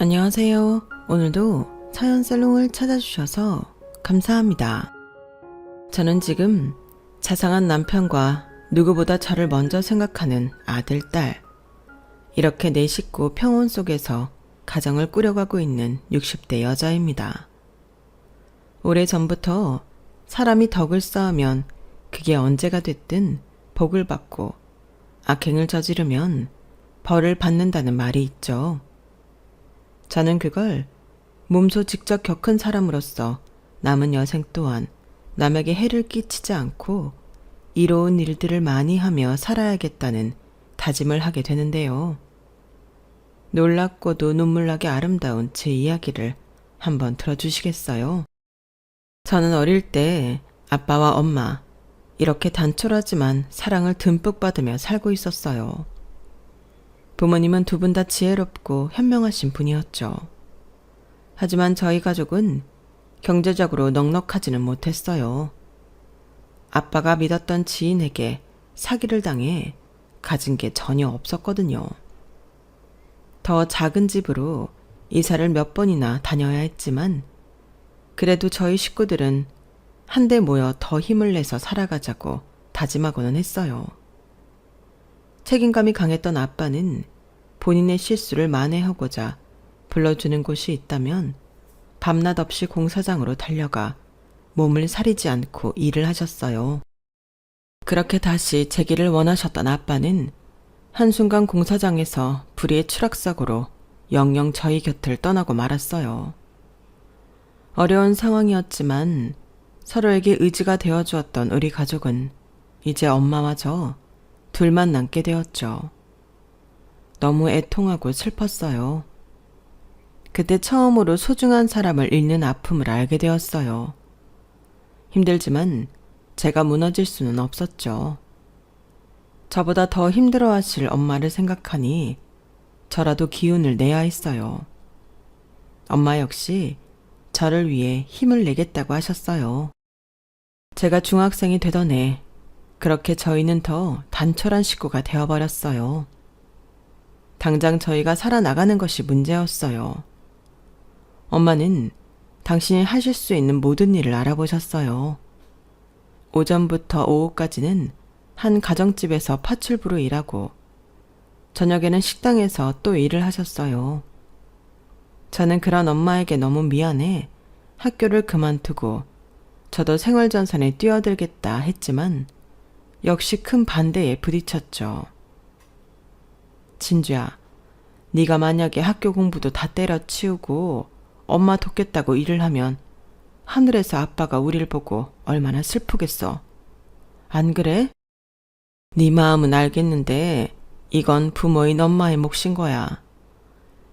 안녕하세요. 오늘도 사연살롱을 찾아주셔서 감사합니다. 저는 지금 자상한 남편과 누구보다 저를 먼저 생각하는 아들, 딸, 이렇게 네 식구 평온 속에서 가정을 꾸려가고 있는 60대 여자입니다. 오래전부터 사람이 덕을 쌓으면 그게 언제가 됐든 복을 받고 악행을 저지르면 벌을 받는다는 말이 있죠. 저는 그걸 몸소 직접 겪은 사람으로서 남은 여생 또한 남에게 해를 끼치지 않고 이로운 일들을 많이 하며 살아야겠다는 다짐을 하게 되는데요. 놀랍고도 눈물나게 아름다운 제 이야기를 한번 들어주시겠어요? 저는 어릴 때 아빠와 엄마 이렇게 단촐하지만 사랑을 듬뿍 받으며 살고 있었어요. 부모님은 두 분 다 지혜롭고 현명하신 분이었죠. 하지만 저희 가족은 경제적으로 넉넉하지는 못했어요. 아빠가 믿었던 지인에게 사기를 당해 가진 게 전혀 없었거든요. 더 작은 집으로 이사를 몇 번이나 다녀야 했지만 그래도 저희 식구들은 한데 모여 더 힘을 내서 살아가자고 다짐하고는 했어요. 책임감이 강했던 아빠는 본인의 실수를 만회하고자 불러주는 곳이 있다면 밤낮 없이 공사장으로 달려가 몸을 사리지 않고 일을 하셨어요. 그렇게 다시 재기를 원하셨던 아빠는 한순간 공사장에서 불의의 추락사고로 영영 저희 곁을 떠나고 말았어요. 어려운 상황이었지만 서로에게 의지가 되어주었던 우리 가족은 이제 엄마와 저 둘만 남게 되었죠. 너무 애통하고 슬펐어요. 그때 처음으로 소중한 사람을 잃는 아픔을 알게 되었어요. 힘들지만 제가 무너질 수는 없었죠. 저보다 더 힘들어하실 엄마를 생각하니 저라도 기운을 내야 했어요. 엄마 역시 저를 위해 힘을 내겠다고 하셨어요. 제가 중학생이 되던 해 그렇게 저희는 더 단촐한 식구가 되어버렸어요. 당장 저희가 살아나가는 것이 문제였어요. 엄마는 당신이 하실 수 있는 모든 일을 알아보셨어요. 오전부터 오후까지는 한 가정집에서 파출부로 일하고 저녁에는 식당에서 또 일을 하셨어요. 저는 그런 엄마에게 너무 미안해 학교를 그만두고 저도 생활전선에 뛰어들겠다 했지만 역시 큰 반대에 부딪혔죠. 진주야, 네가 만약에 학교 공부도 다 때려치우고 엄마 돕겠다고 일을 하면 하늘에서 아빠가 우릴 보고 얼마나 슬프겠어. 안 그래? 네 마음은 알겠는데 이건 부모인 엄마의 몫인 거야.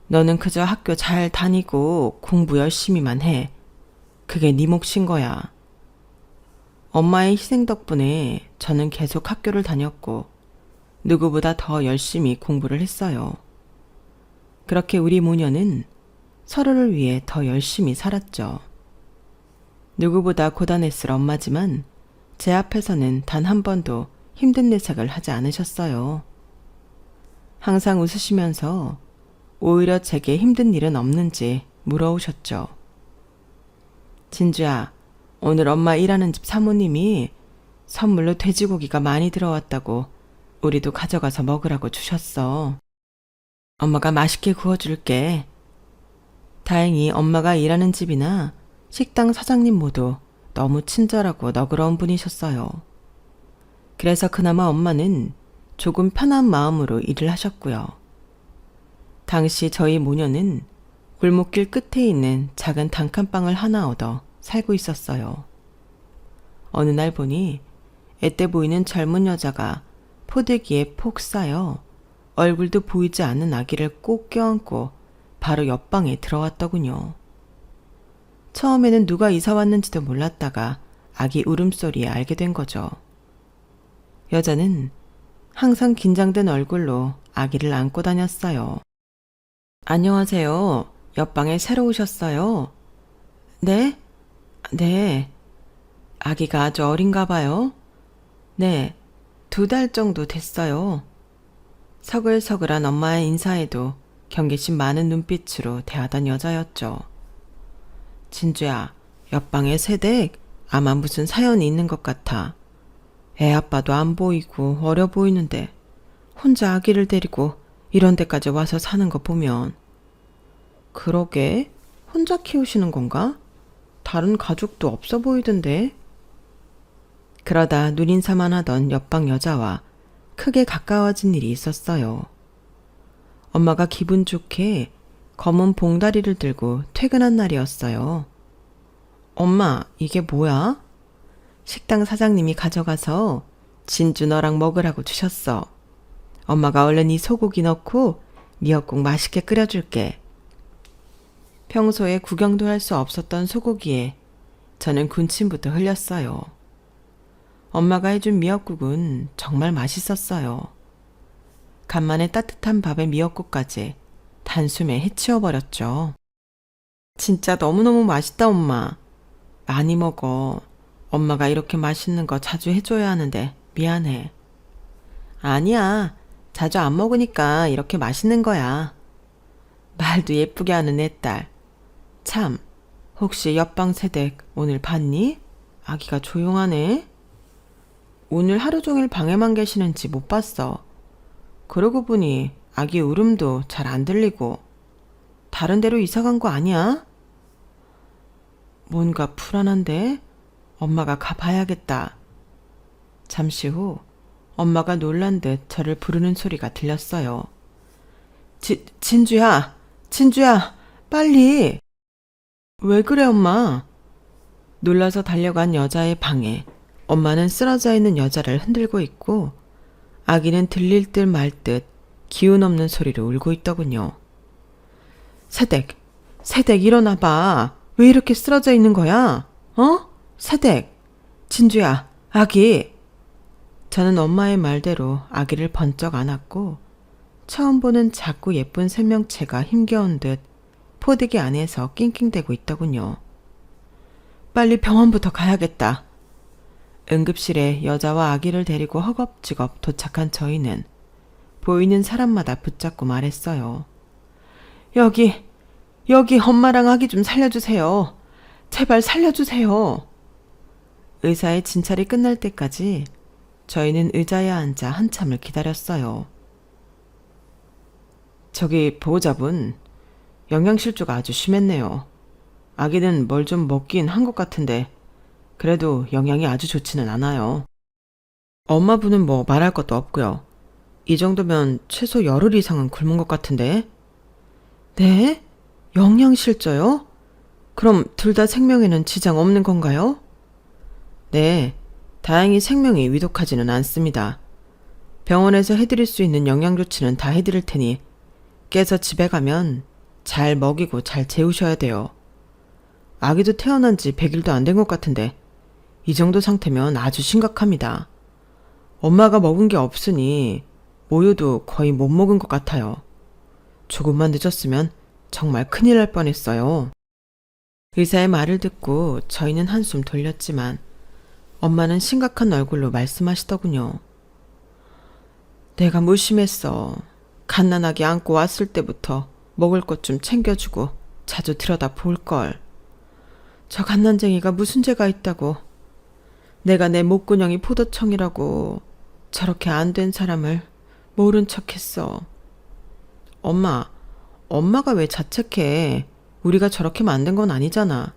너는 그저 학교 잘 다니고 공부 열심히만 해. 그게 네 몫인 거야. 엄마의 희생 덕분에 저는 계속 학교를 다녔고 누구보다 더 열심히 공부를 했어요. 그렇게 우리 모녀는 서로를 위해 더 열심히 살았죠. 누구보다 고단했을 엄마지만 제 앞에서는 단 한 번도 힘든 내색을 하지 않으셨어요. 항상 웃으시면서 오히려 제게 힘든 일은 없는지 물어오셨죠. 진주야, 오늘 엄마 일하는 집 사모님이 선물로 돼지고기가 많이 들어왔다고 우리도 가져가서 먹으라고 주셨어. 엄마가 맛있게 구워줄게. 다행히 엄마가 일하는 집이나 식당 사장님 모두 너무 친절하고 너그러운 분이셨어요. 그래서 그나마 엄마는 조금 편한 마음으로 일을 하셨고요. 당시 저희 모녀는 골목길 끝에 있는 작은 단칸방을 하나 얻어 살고 있었어요. 어느 날 보니 앳돼 보이는 젊은 여자가 포대기에 폭 쌓여 얼굴도 보이지 않는 아기를 꼭 껴안고 바로 옆방에 들어왔더군요. 처음에는 누가 이사 왔는지도 몰랐다가 아기 울음소리에 알게 된 거죠. 여자는 항상 긴장된 얼굴로 아기를 안고 다녔어요. 안녕하세요. 옆방에 새로 오셨어요? 네? 네. 아기가 아주 어린가 봐요? 네. 2달 정도 됐어요. 서글서글한 엄마의 인사에도 경계심 많은 눈빛으로 대하던 여자였죠. 진주야, 옆방에 새댁 아마 무슨 사연이 있는 것 같아. 애 아빠도 안 보이고 어려 보이는데 혼자 아기를 데리고 이런 데까지 와서 사는 거 보면. 그러게, 혼자 키우시는 건가? 다른 가족도 없어 보이던데. 그러다 눈인사만 하던 옆방 여자와 크게 가까워진 일이 있었어요. 엄마가 기분 좋게 검은 봉다리를 들고 퇴근한 날이었어요. 엄마, 이게 뭐야? 식당 사장님이 가져가서 진주 너랑 먹으라고 주셨어. 엄마가 얼른 이 소고기 넣고 미역국 맛있게 끓여줄게. 평소에 구경도 할 수 없었던 소고기에 저는 군침부터 흘렸어요. 엄마가 해준 미역국은 정말 맛있었어요. 간만에 따뜻한 밥에 미역국까지 단숨에 해치워버렸죠. 진짜 너무너무 맛있다, 엄마. 많이 먹어. 엄마가 이렇게 맛있는 거 자주 해줘야 하는데 미안해. 아니야. 자주 안 먹으니까 이렇게 맛있는 거야. 말도 예쁘게 하는 내 딸. 참, 혹시 옆방 새댁 오늘 봤니? 아기가 조용하네. 오늘 하루 종일 방에만 계시는지 못 봤어. 그러고 보니 아기 울음도 잘 안 들리고. 다른 데로 이사 간 거 아니야? 뭔가 불안한데? 엄마가 가봐야겠다. 잠시 후 엄마가 놀란 듯 저를 부르는 소리가 들렸어요. 진주야! 진주야! 빨리! 왜 그래, 엄마? 놀라서 달려간 여자의 방에 엄마는 쓰러져 있는 여자를 흔들고 있고 아기는 들릴 듯 말 듯 기운 없는 소리로 울고 있더군요. 새댁 일어나봐. 왜 이렇게 쓰러져 있는 거야? 어? 새댁, 진주야, 아기. 저는 엄마의 말대로 아기를 번쩍 안았고 처음 보는 작고 예쁜 생명체가 힘겨운 듯 포대기 안에서 낑낑대고 있더군요. 빨리 병원부터 가야겠다. 응급실에 여자와 아기를 데리고 허겁지겁 도착한 저희는 보이는 사람마다 붙잡고 말했어요. 여기 엄마랑 아기 좀 살려주세요. 제발 살려주세요. 의사의 진찰이 끝날 때까지 저희는 의자에 앉아 한참을 기다렸어요. 저기 보호자분, 영양실조가 아주 심했네요. 아기는 뭘 좀 먹긴 한 것 같은데 그래도 영양이 아주 좋지는 않아요. 엄마분은 뭐 말할 것도 없고요. 이 정도면 최소 열흘 이상은 굶은 것 같은데. 네? 영양실조요? 그럼 둘 다 생명에는 지장 없는 건가요? 네, 다행히 생명이 위독하지는 않습니다. 병원에서 해드릴 수 있는 영양 조치는 다 해드릴 테니 깨서 집에 가면 잘 먹이고 잘 재우셔야 돼요. 아기도 태어난 지 100일도 안 된 것 같은데 이 정도 상태면 아주 심각합니다. 엄마가 먹은 게 없으니 모유도 거의 못 먹은 것 같아요. 조금만 늦었으면 정말 큰일 날 뻔했어요. 의사의 말을 듣고 저희는 한숨 돌렸지만 엄마는 심각한 얼굴로 말씀하시더군요. 내가 무심했어. 갓난아기 안고 왔을 때부터 먹을 것 좀 챙겨주고 자주 들여다 볼걸. 저 갓난쟁이가 무슨 죄가 있다고. 내가 내 목구녕이 포도청이라고 저렇게 안 된 사람을 모른 척했어. 엄마가 왜 자책해. 우리가 저렇게 만든 건 아니잖아.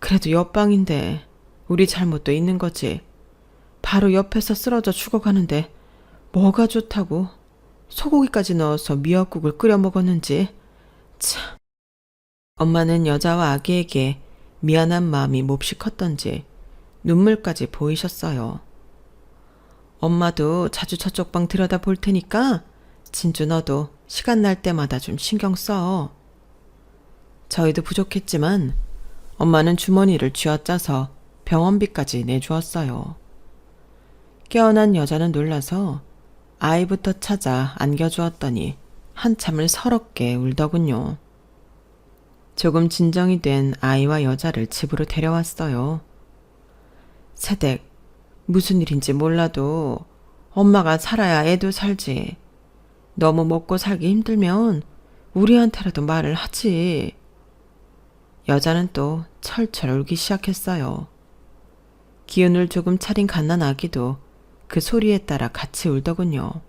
그래도 옆방인데 우리 잘못도 있는 거지. 바로 옆에서 쓰러져 죽어가는데 뭐가 좋다고 소고기까지 넣어서 미역국을 끓여 먹었는지. 참. 엄마는 여자와 아기에게 미안한 마음이 몹시 컸던지 눈물까지 보이셨어요. 엄마도 자주 저쪽 방 들여다 볼 테니까 진주 너도 시간 날 때마다 좀 신경 써. 저희도 부족했지만 엄마는 주머니를 쥐어짜서 병원비까지 내주었어요. 깨어난 여자는 놀라서 아이부터 찾아 안겨주었더니 한참을 서럽게 울더군요. 조금 진정이 된 아이와 여자를 집으로 데려왔어요. 새댁, 무슨 일인지 몰라도 엄마가 살아야 애도 살지. 너무 먹고 살기 힘들면 우리한테라도 말을 하지. 여자는 또 철철 울기 시작했어요. 기운을 조금 차린 갓난아기도 그 소리에 따라 같이 울더군요.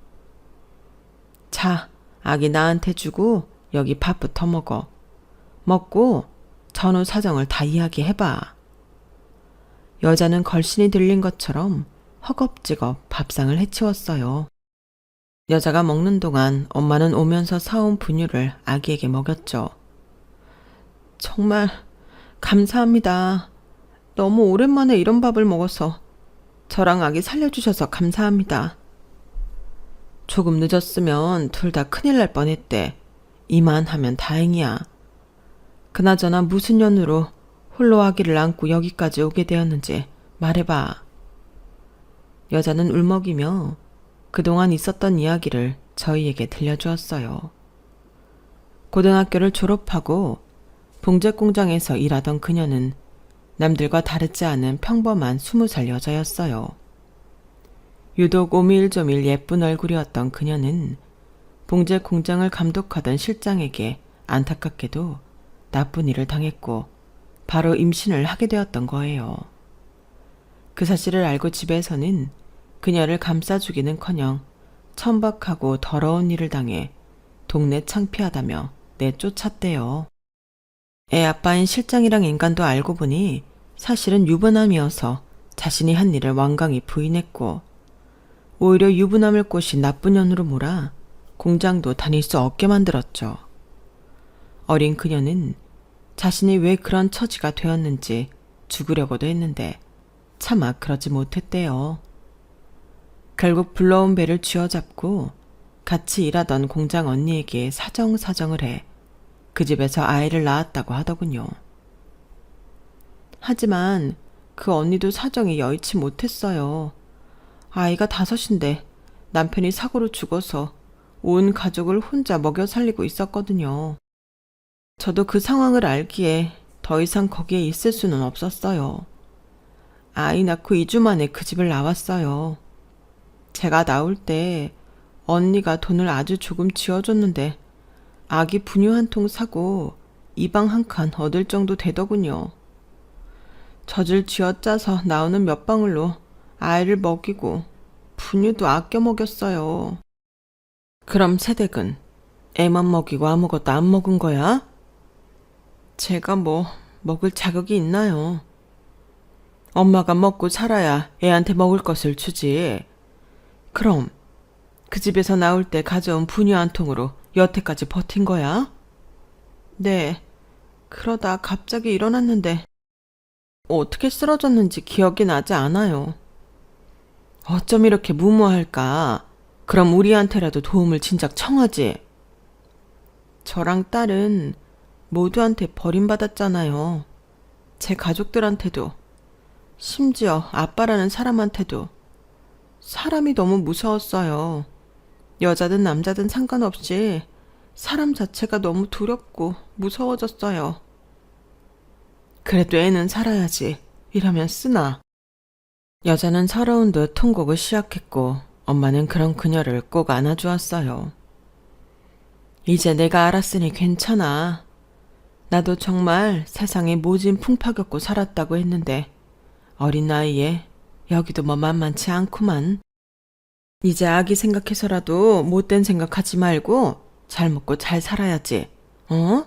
자, 아기 나한테 주고 여기 밥부터 먹어. 먹고 전후 사정을 다 이야기해봐. 여자는 걸신이 들린 것처럼 허겁지겁 밥상을 해치웠어요. 여자가 먹는 동안 엄마는 오면서 사온 분유를 아기에게 먹였죠. 정말 감사합니다. 너무 오랜만에 이런 밥을 먹어서 저랑 아기 살려주셔서 감사합니다. 조금 늦었으면 둘 다 큰일 날 뻔했대. 이만하면 다행이야. 그나저나 무슨 년으로 홀로 아기를 안고 여기까지 오게 되었는지 말해봐. 여자는 울먹이며 그동안 있었던 이야기를 저희에게 들려주었어요. 고등학교를 졸업하고 봉제 공장에서 일하던 그녀는 남들과 다르지 않은 평범한 20살 여자였어요. 유독 오밀조밀 예쁜 얼굴이었던 그녀는 봉제 공장을 감독하던 실장에게 안타깝게도 나쁜 일을 당했고 바로 임신을 하게 되었던 거예요. 그 사실을 알고 집에서는 그녀를 감싸주기는커녕 천박하고 더러운 일을 당해 동네 창피하다며 내쫓았대요. 애 아빠인 실장이랑 인간도 알고 보니 사실은 유부남이어서 자신이 한 일을 완강히 부인했고 오히려 유부남을 꼬신 나쁜 년으로 몰아 공장도 다닐 수 없게 만들었죠. 어린 그녀는 자신이 왜 그런 처지가 되었는지 죽으려고도 했는데 차마 그러지 못했대요. 결국 불러온 배를 쥐어잡고 같이 일하던 공장 언니에게 사정사정을 해 그 집에서 아이를 낳았다고 하더군요. 하지만 그 언니도 사정이 여의치 못했어요. 아이가 5인데 남편이 사고로 죽어서 온 가족을 혼자 먹여 살리고 있었거든요. 저도 그 상황을 알기에 더 이상 거기에 있을 수는 없었어요. 아이 낳고 2주 만에 그 집을 나왔어요. 제가 나올 때 언니가 돈을 아주 조금 쥐어줬는데 아기 분유 한 통 사고 이방 한 칸 얻을 정도 되더군요. 젖을 쥐어짜서 나오는 몇 방울로 아이를 먹이고 분유도 아껴 먹였어요. 그럼 새댁은 애만 먹이고 아무것도 안 먹은 거야? 제가 뭐 먹을 자격이 있나요? 엄마가 먹고 살아야 애한테 먹을 것을 주지. 그럼 그 집에서 나올 때 가져온 분유 한 통으로 여태까지 버틴 거야? 네. 그러다 갑자기 일어났는데 어떻게 쓰러졌는지 기억이 나지 않아요. 어쩜 이렇게 무모할까? 그럼 우리한테라도 도움을 진작 청하지. 저랑 딸은 모두한테 버림받았잖아요. 제 가족들한테도, 심지어 아빠라는 사람한테도. 사람이 너무 무서웠어요. 여자든 남자든 상관없이 사람 자체가 너무 두렵고 무서워졌어요. 그래도 애는 살아야지. 이러면 쓰나. 여자는 서러운 듯 통곡을 시작했고 엄마는 그런 그녀를 꼭 안아주었어요. 이제 내가 알았으니 괜찮아. 나도 정말 세상에 모진 풍파 겪고 살았다고 했는데 어린 나이에 여기도 뭐 만만치 않구만. 이제 아기 생각해서라도 못된 생각하지 말고 잘 먹고 잘 살아야지. 어?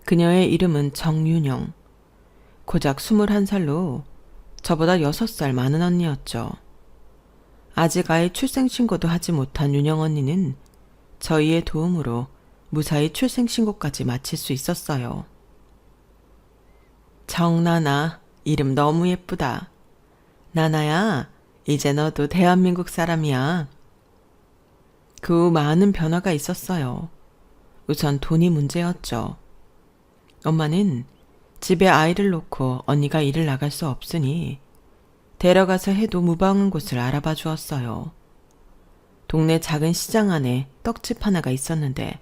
그녀의 이름은 정윤영. 고작 21살로 저보다 6살 많은 언니였죠. 아직 아이 출생신고도 하지 못한 윤영 언니는 저희의 도움으로 무사히 출생신고까지 마칠 수 있었어요. 정나나, 이름 너무 예쁘다. 나나야, 이제 너도 대한민국 사람이야. 그 후 많은 변화가 있었어요. 우선 돈이 문제였죠. 엄마는 집에 아이를 놓고 언니가 일을 나갈 수 없으니 데려가서 해도 무방한 곳을 알아봐 주었어요. 동네 작은 시장 안에 떡집 하나가 있었는데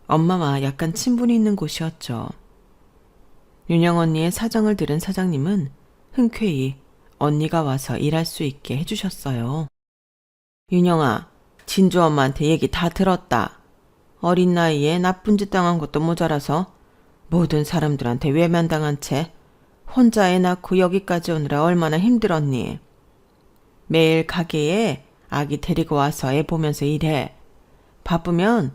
엄마와 약간 친분이 있는 곳이었죠. 윤영 언니의 사정을 들은 사장님은 흔쾌히 언니가 와서 일할 수 있게 해주셨어요. 윤영아, 진주 엄마한테 얘기 다 들었다. 어린 나이에 나쁜 짓 당한 것도 모자라서 모든 사람들한테 외면당한 채 혼자 애 낳고 여기까지 오느라 얼마나 힘들었니. 매일 가게에 아기 데리고 와서 애 보면서 일해. 바쁘면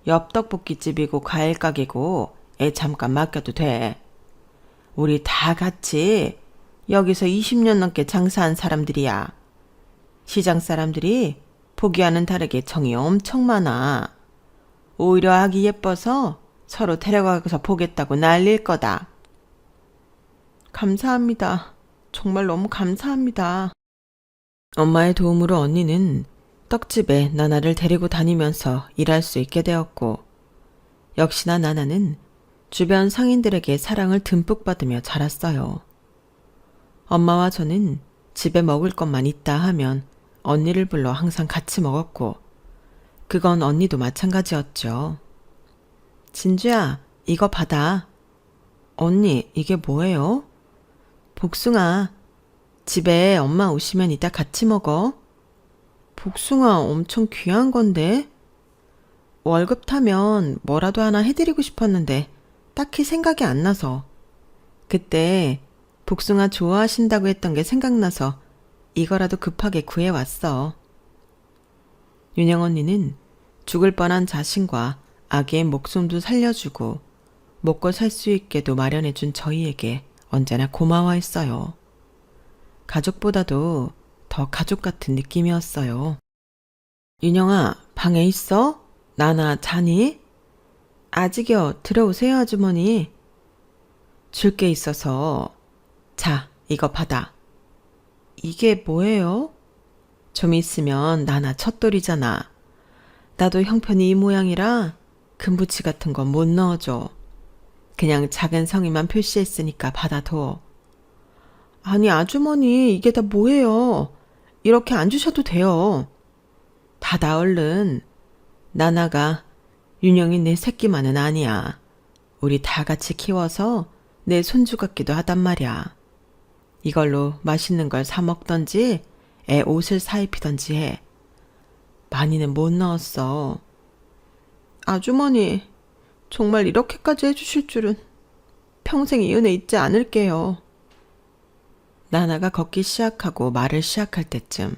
옆 떡볶이집이고 과일 가게고 애 잠깐 맡겨도 돼. 우리 다 같이 여기서 20년 넘게 장사한 사람들이야. 시장 사람들이 보기와는 다르게 정이 엄청 많아. 오히려 아기 예뻐서 서로 데려가서 보겠다고 난릴 거다. 감사합니다. 정말 너무 감사합니다. 엄마의 도움으로 언니는 떡집에 나나를 데리고 다니면서 일할 수 있게 되었고, 역시나 나나는 주변 상인들에게 사랑을 듬뿍 받으며 자랐어요. 엄마와 저는 집에 먹을 것만 있다 하면 언니를 불러 항상 같이 먹었고, 그건 언니도 마찬가지였죠. 진주야, 이거 받아. 언니, 이게 뭐예요? 복숭아. 집에 엄마 오시면 이따 같이 먹어. 복숭아 엄청 귀한 건데. 월급 타면 뭐라도 하나 해드리고 싶었는데 딱히 생각이 안 나서. 그때 복숭아 좋아하신다고 했던 게 생각나서 이거라도 급하게 구해왔어. 윤영 언니는 죽을 뻔한 자신과 아기의 목숨도 살려주고 먹고 살 수 있게도 마련해준 저희에게 언제나 고마워했어요. 가족보다도 더 가족 같은 느낌이었어요. 윤영아, 방에 있어? 나나 자니? 아직이요. 들어오세요, 아주머니. 줄 게 있어서. 자, 이거 받아. 이게 뭐예요? 좀 있으면 나나 첫돌이잖아. 나도 형편이 이 모양이라 금부치 같은 건 못 넣어줘. 그냥 작은 성의만 표시했으니까 받아둬. 아니, 아주머니, 이게 다 뭐예요? 이렇게 안 주셔도 돼요. 받아, 얼른. 나나가 윤영이 내 새끼만은 아니야. 우리 다 같이 키워서 내 손주 같기도 하단 말이야. 이걸로 맛있는 걸 사 먹던지 애 옷을 사 입히던지 해. 많이는 못 넣었어. 아주머니, 정말 이렇게까지 해주실 줄은 평생 이 은혜 잊지 않을게요. 나나가 걷기 시작하고 말을 시작할 때쯤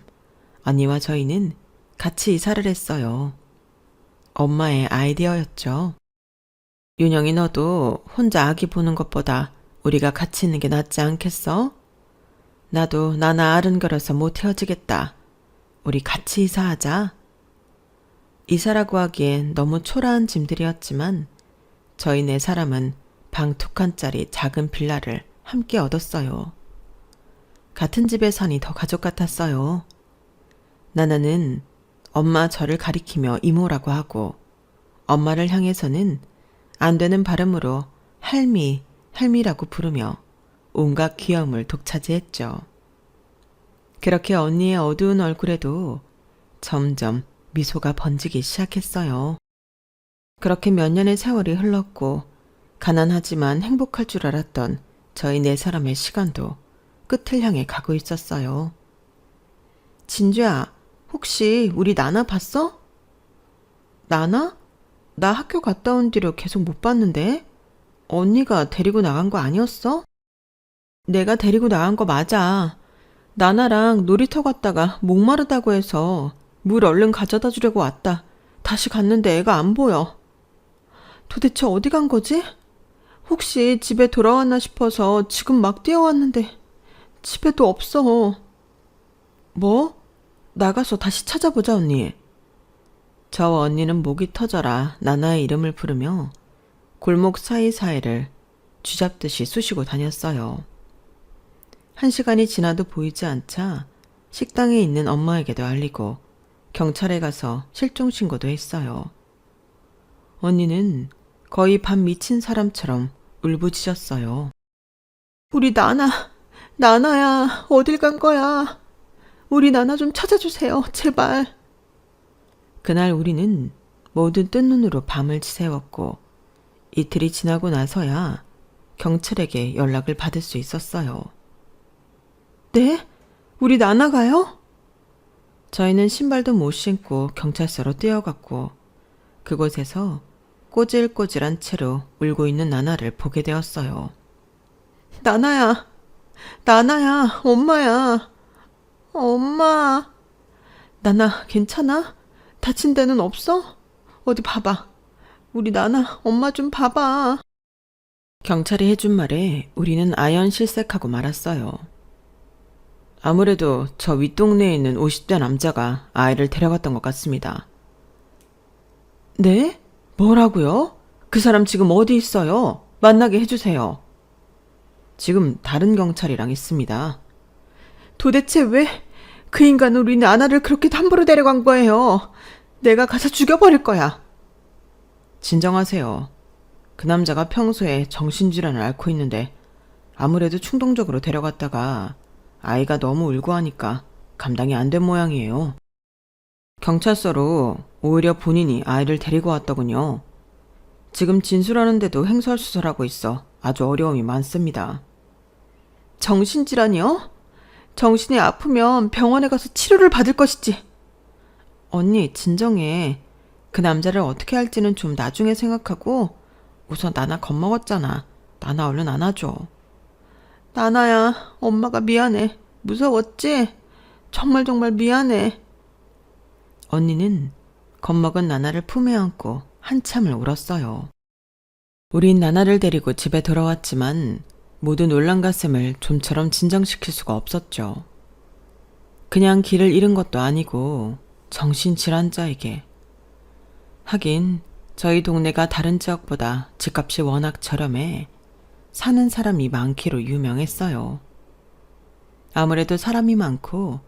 언니와 저희는 같이 이사를 했어요. 엄마의 아이디어였죠. 윤영이 너도 혼자 아기 보는 것보다 우리가 같이 있는 게 낫지 않겠어? 나도 나나 아른거려서 못 헤어지겠다. 우리 같이 이사하자. 이사라고 하기엔 너무 초라한 짐들이었지만 저희 네 사람은 방 2칸짜리 작은 빌라를 함께 얻었어요. 같은 집에 사니 더 가족 같았어요. 나나는 엄마 저를 가리키며 이모라고 하고, 엄마를 향해서는 안 되는 발음으로 할미, 할미라고 부르며 온갖 귀여움을 독차지했죠. 그렇게 언니의 어두운 얼굴에도 점점 미소가 번지기 시작했어요. 그렇게 몇 년의 세월이 흘렀고 가난하지만 행복할 줄 알았던 저희 네 사람의 시간도 끝을 향해 가고 있었어요. 진주야, 혹시 우리 나나 봤어? 나나? 나 학교 갔다 온 뒤로 계속 못 봤는데? 언니가 데리고 나간 거 아니었어? 내가 데리고 나간 거 맞아. 나나랑 놀이터 갔다가 목마르다고 해서 물 얼른 가져다 주려고 왔다. 다시 갔는데 애가 안 보여. 도대체 어디 간 거지? 혹시 집에 돌아왔나 싶어서 지금 막 뛰어왔는데 집에도 없어. 뭐? 나가서 다시 찾아보자, 언니. 저와 언니는 목이 터져라 나나의 이름을 부르며 골목 사이사이를 쥐잡듯이 쑤시고 다녔어요. 1시간이 지나도 보이지 않자 식당에 있는 엄마에게도 알리고 경찰에 가서 실종신고도 했어요. 언니는 거의 반 미친 사람처럼 울부짖었어요. 우리 나나야, 어딜 간 거야? 우리 나나 좀 찾아주세요, 제발. 그날 우리는 모든 뜬 눈으로 밤을 지새웠고 이틀이 지나고 나서야 경찰에게 연락을 받을 수 있었어요. 네? 우리 나나가요? 저희는 신발도 못 신고 경찰서로 뛰어갔고 그곳에서 꼬질꼬질한 채로 울고 있는 나나를 보게 되었어요. 나나야, 나나야, 엄마야. 엄마. 나나, 괜찮아? 다친 데는 없어? 어디 봐봐. 우리 나나, 엄마 좀 봐봐. 경찰이 해준 말에 우리는 아연실색하고 말았어요. 아무래도 저 윗동네에 있는 50대 남자가 아이를 데려갔던 것 같습니다. 네? 뭐라고요? 그 사람 지금 어디 있어요? 만나게 해주세요. 지금 다른 경찰이랑 있습니다. 도대체 왜 그 인간은 우리 나나를 그렇게 함부로 데려간 거예요? 내가 가서 죽여버릴 거야. 진정하세요. 그 남자가 평소에 정신질환을 앓고 있는데 아무래도 충동적으로 데려갔다가 아이가 너무 울고 하니까 감당이 안 된 모양이에요. 경찰서로 오히려 본인이 아이를 데리고 왔더군요. 지금 진술하는데도 횡설수설하고 있어 아주 어려움이 많습니다. 정신질환이요? 정신이 아프면 병원에 가서 치료를 받을 것이지. 언니, 진정해. 그 남자를 어떻게 할지는 좀 나중에 생각하고 우선 나나 겁먹었잖아. 나나 얼른 안아줘. 나나야, 엄마가 미안해. 무서웠지? 정말 미안해. 언니는 겁먹은 나나를 품에 안고 한참을 울었어요. 우린 나나를 데리고 집에 돌아왔지만 모두 놀란 가슴을 좀처럼 진정시킬 수가 없었죠. 그냥 길을 잃은 것도 아니고 정신질환자에게. 하긴 저희 동네가 다른 지역보다 집값이 워낙 저렴해 사는 사람이 많기로 유명했어요. 아무래도 사람이 많고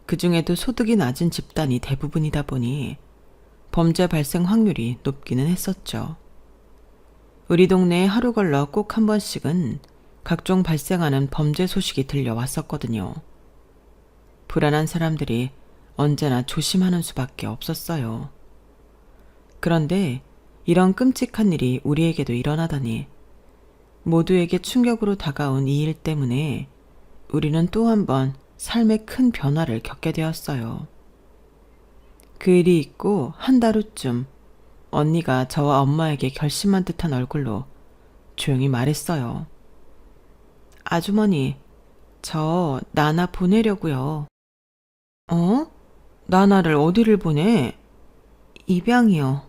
그 중에도 소득이 낮은 집단이 대부분이다 보니 범죄 발생 확률이 높기는 했었죠. 우리 동네에 하루 걸러 꼭 한 번씩은 각종 발생하는 범죄 소식이 들려왔었거든요. 불안한 사람들이 언제나 조심하는 수밖에 없었어요. 그런데 이런 끔찍한 일이 우리에게도 일어나다니 모두에게 충격으로 다가온 이 일 때문에 우리는 또 한 번 삶의 큰 변화를 겪게 되었어요. 그 일이 있고 한 달 후쯤 언니가 저와 엄마에게 결심한 듯한 얼굴로 조용히 말했어요. 아주머니, 저 나나 보내려고요. 어? 나나를 어디를 보내? 입양이요.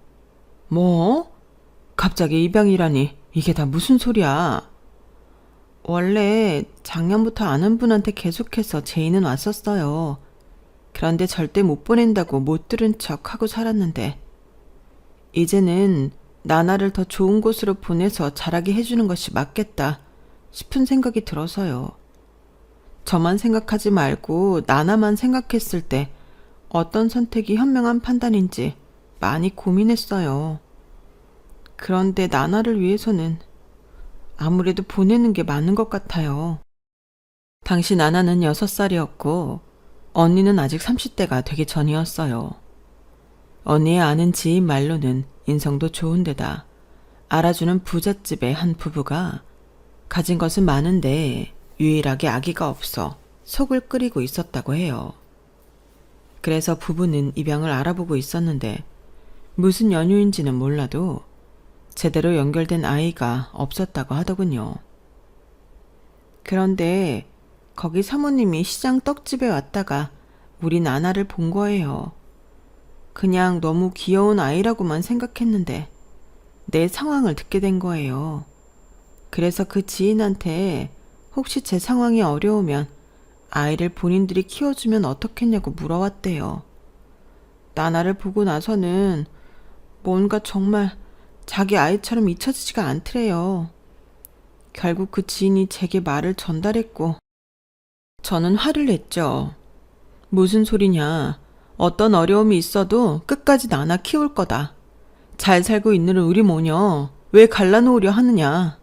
뭐? 갑자기 입양이라니 이게 다 무슨 소리야? 원래 작년부터 아는 분한테 계속해서 제의는 왔었어요. 그런데 절대 못 보낸다고 못 들은 척 하고 살았는데 이제는 나나를 더 좋은 곳으로 보내서 자라게 해주는 것이 맞겠다 싶은 생각이 들어서요. 저만 생각하지 말고 나나만 생각했을 때 어떤 선택이 현명한 판단인지 많이 고민했어요. 그런데 나나를 위해서는 아무래도 보내는 게 맞는 것 같아요. 당시 나나는 6살이었고 언니는 아직 30대가 되기 전이었어요. 언니의 아는 지인 말로는 인성도 좋은 데다 알아주는 부잣집의 한 부부가 가진 것은 많은데 유일하게 아기가 없어 속을 끓이고 있었다고 해요. 그래서 부부는 입양을 알아보고 있었는데 무슨 연유인지는 몰라도 제대로 연결된 아이가 없었다고 하더군요. 그런데 거기 사모님이 시장 떡집에 왔다가 우리 나나를 본 거예요. 그냥 너무 귀여운 아이라고만 생각했는데 내 상황을 듣게 된 거예요. 그래서 그 지인한테 혹시 제 상황이 어려우면 아이를 본인들이 키워주면 어떻겠냐고 물어왔대요. 나나를 보고 나서는 뭔가 정말 자기 아이처럼 잊혀지지가 않더래요. 결국 그 지인이 제게 말을 전달했고 저는 화를 냈죠. 무슨 소리냐. 어떤 어려움이 있어도 끝까지 나나 키울 거다. 잘 살고 있는 우리 모녀 왜 갈라놓으려 하느냐.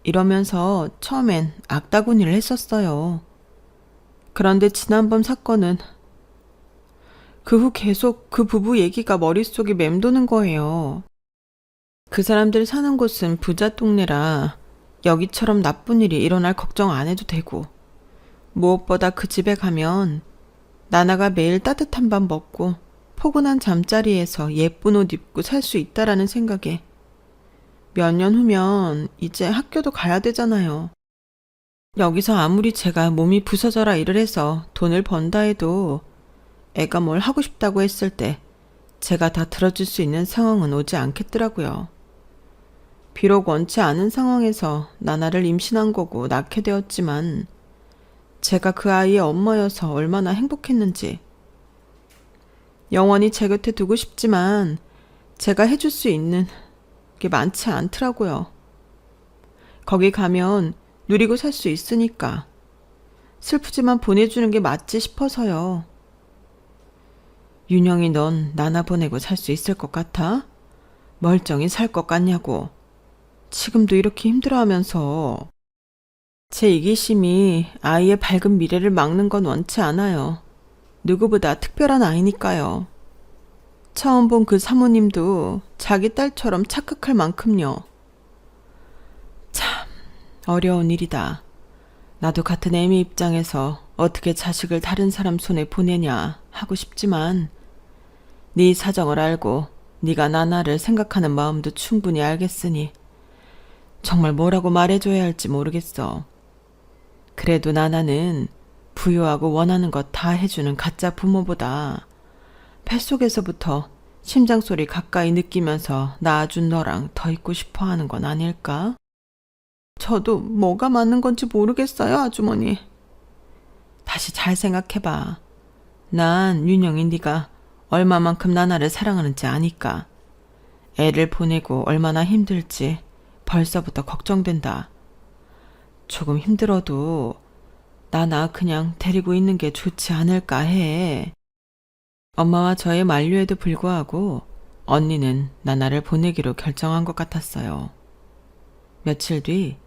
이러면서 처음엔 악다구니를 했었어요. 그런데 지난번 사건은 그 후 계속 그 부부 얘기가 머릿속에 맴도는 거예요. 그 사람들 사는 곳은 부자 동네라 여기처럼 나쁜 일이 일어날 걱정 안 해도 되고 무엇보다 그 집에 가면 나나가 매일 따뜻한 밥 먹고 포근한 잠자리에서 예쁜 옷 입고 살 수 있다라는 생각에 몇 년 후면 이제 학교도 가야 되잖아요. 여기서 아무리 제가 몸이 부서져라 일을 해서 돈을 번다 해도 애가 뭘 하고 싶다고 했을 때 제가 다 들어줄 수 있는 상황은 오지 않겠더라고요. 비록 원치 않은 상황에서 나나를 임신한 거고 낳게 되었지만 제가 그 아이의 엄마여서 얼마나 행복했는지 영원히 제 곁에 두고 싶지만 제가 해줄 수 있는 게 많지 않더라고요. 거기 가면 누리고 살 수 있으니까 슬프지만 보내주는 게 맞지 싶어서요. 윤영이 넌 나나 보내고 살 수 있을 것 같아? 멀쩡히 살 것 같냐고. 지금도 이렇게 힘들어하면서 제 이기심이 아이의 밝은 미래를 막는 건 원치 않아요. 누구보다 특별한 아이니까요. 처음 본 그 사모님도 자기 딸처럼 착각할 만큼요. 참 어려운 일이다. 나도 같은 애미 입장에서 어떻게 자식을 다른 사람 손에 보내냐 하고 싶지만 네 사정을 알고 네가 나나를 생각하는 마음도 충분히 알겠으니 정말 뭐라고 말해줘야 할지 모르겠어. 그래도 나나는 부유하고 원하는 것 다 해주는 가짜 부모보다 뱃속에서부터 심장소리 가까이 느끼면서 낳아준 너랑 더 있고 싶어 하는 건 아닐까? 저도 뭐가 맞는 건지 모르겠어요, 아주머니. 다시 잘 생각해봐. 난 윤영이 네가 얼마만큼 나나를 사랑하는지 아니까. 애를 보내고 얼마나 힘들지 벌써부터 걱정된다. 조금 힘들어도 나나 그냥 데리고 있는 게 좋지 않을까 해. 엄마와 저의 만류에도 불구하고 언니는 나나를 보내기로 결정한 것 같았어요. 며칠 뒤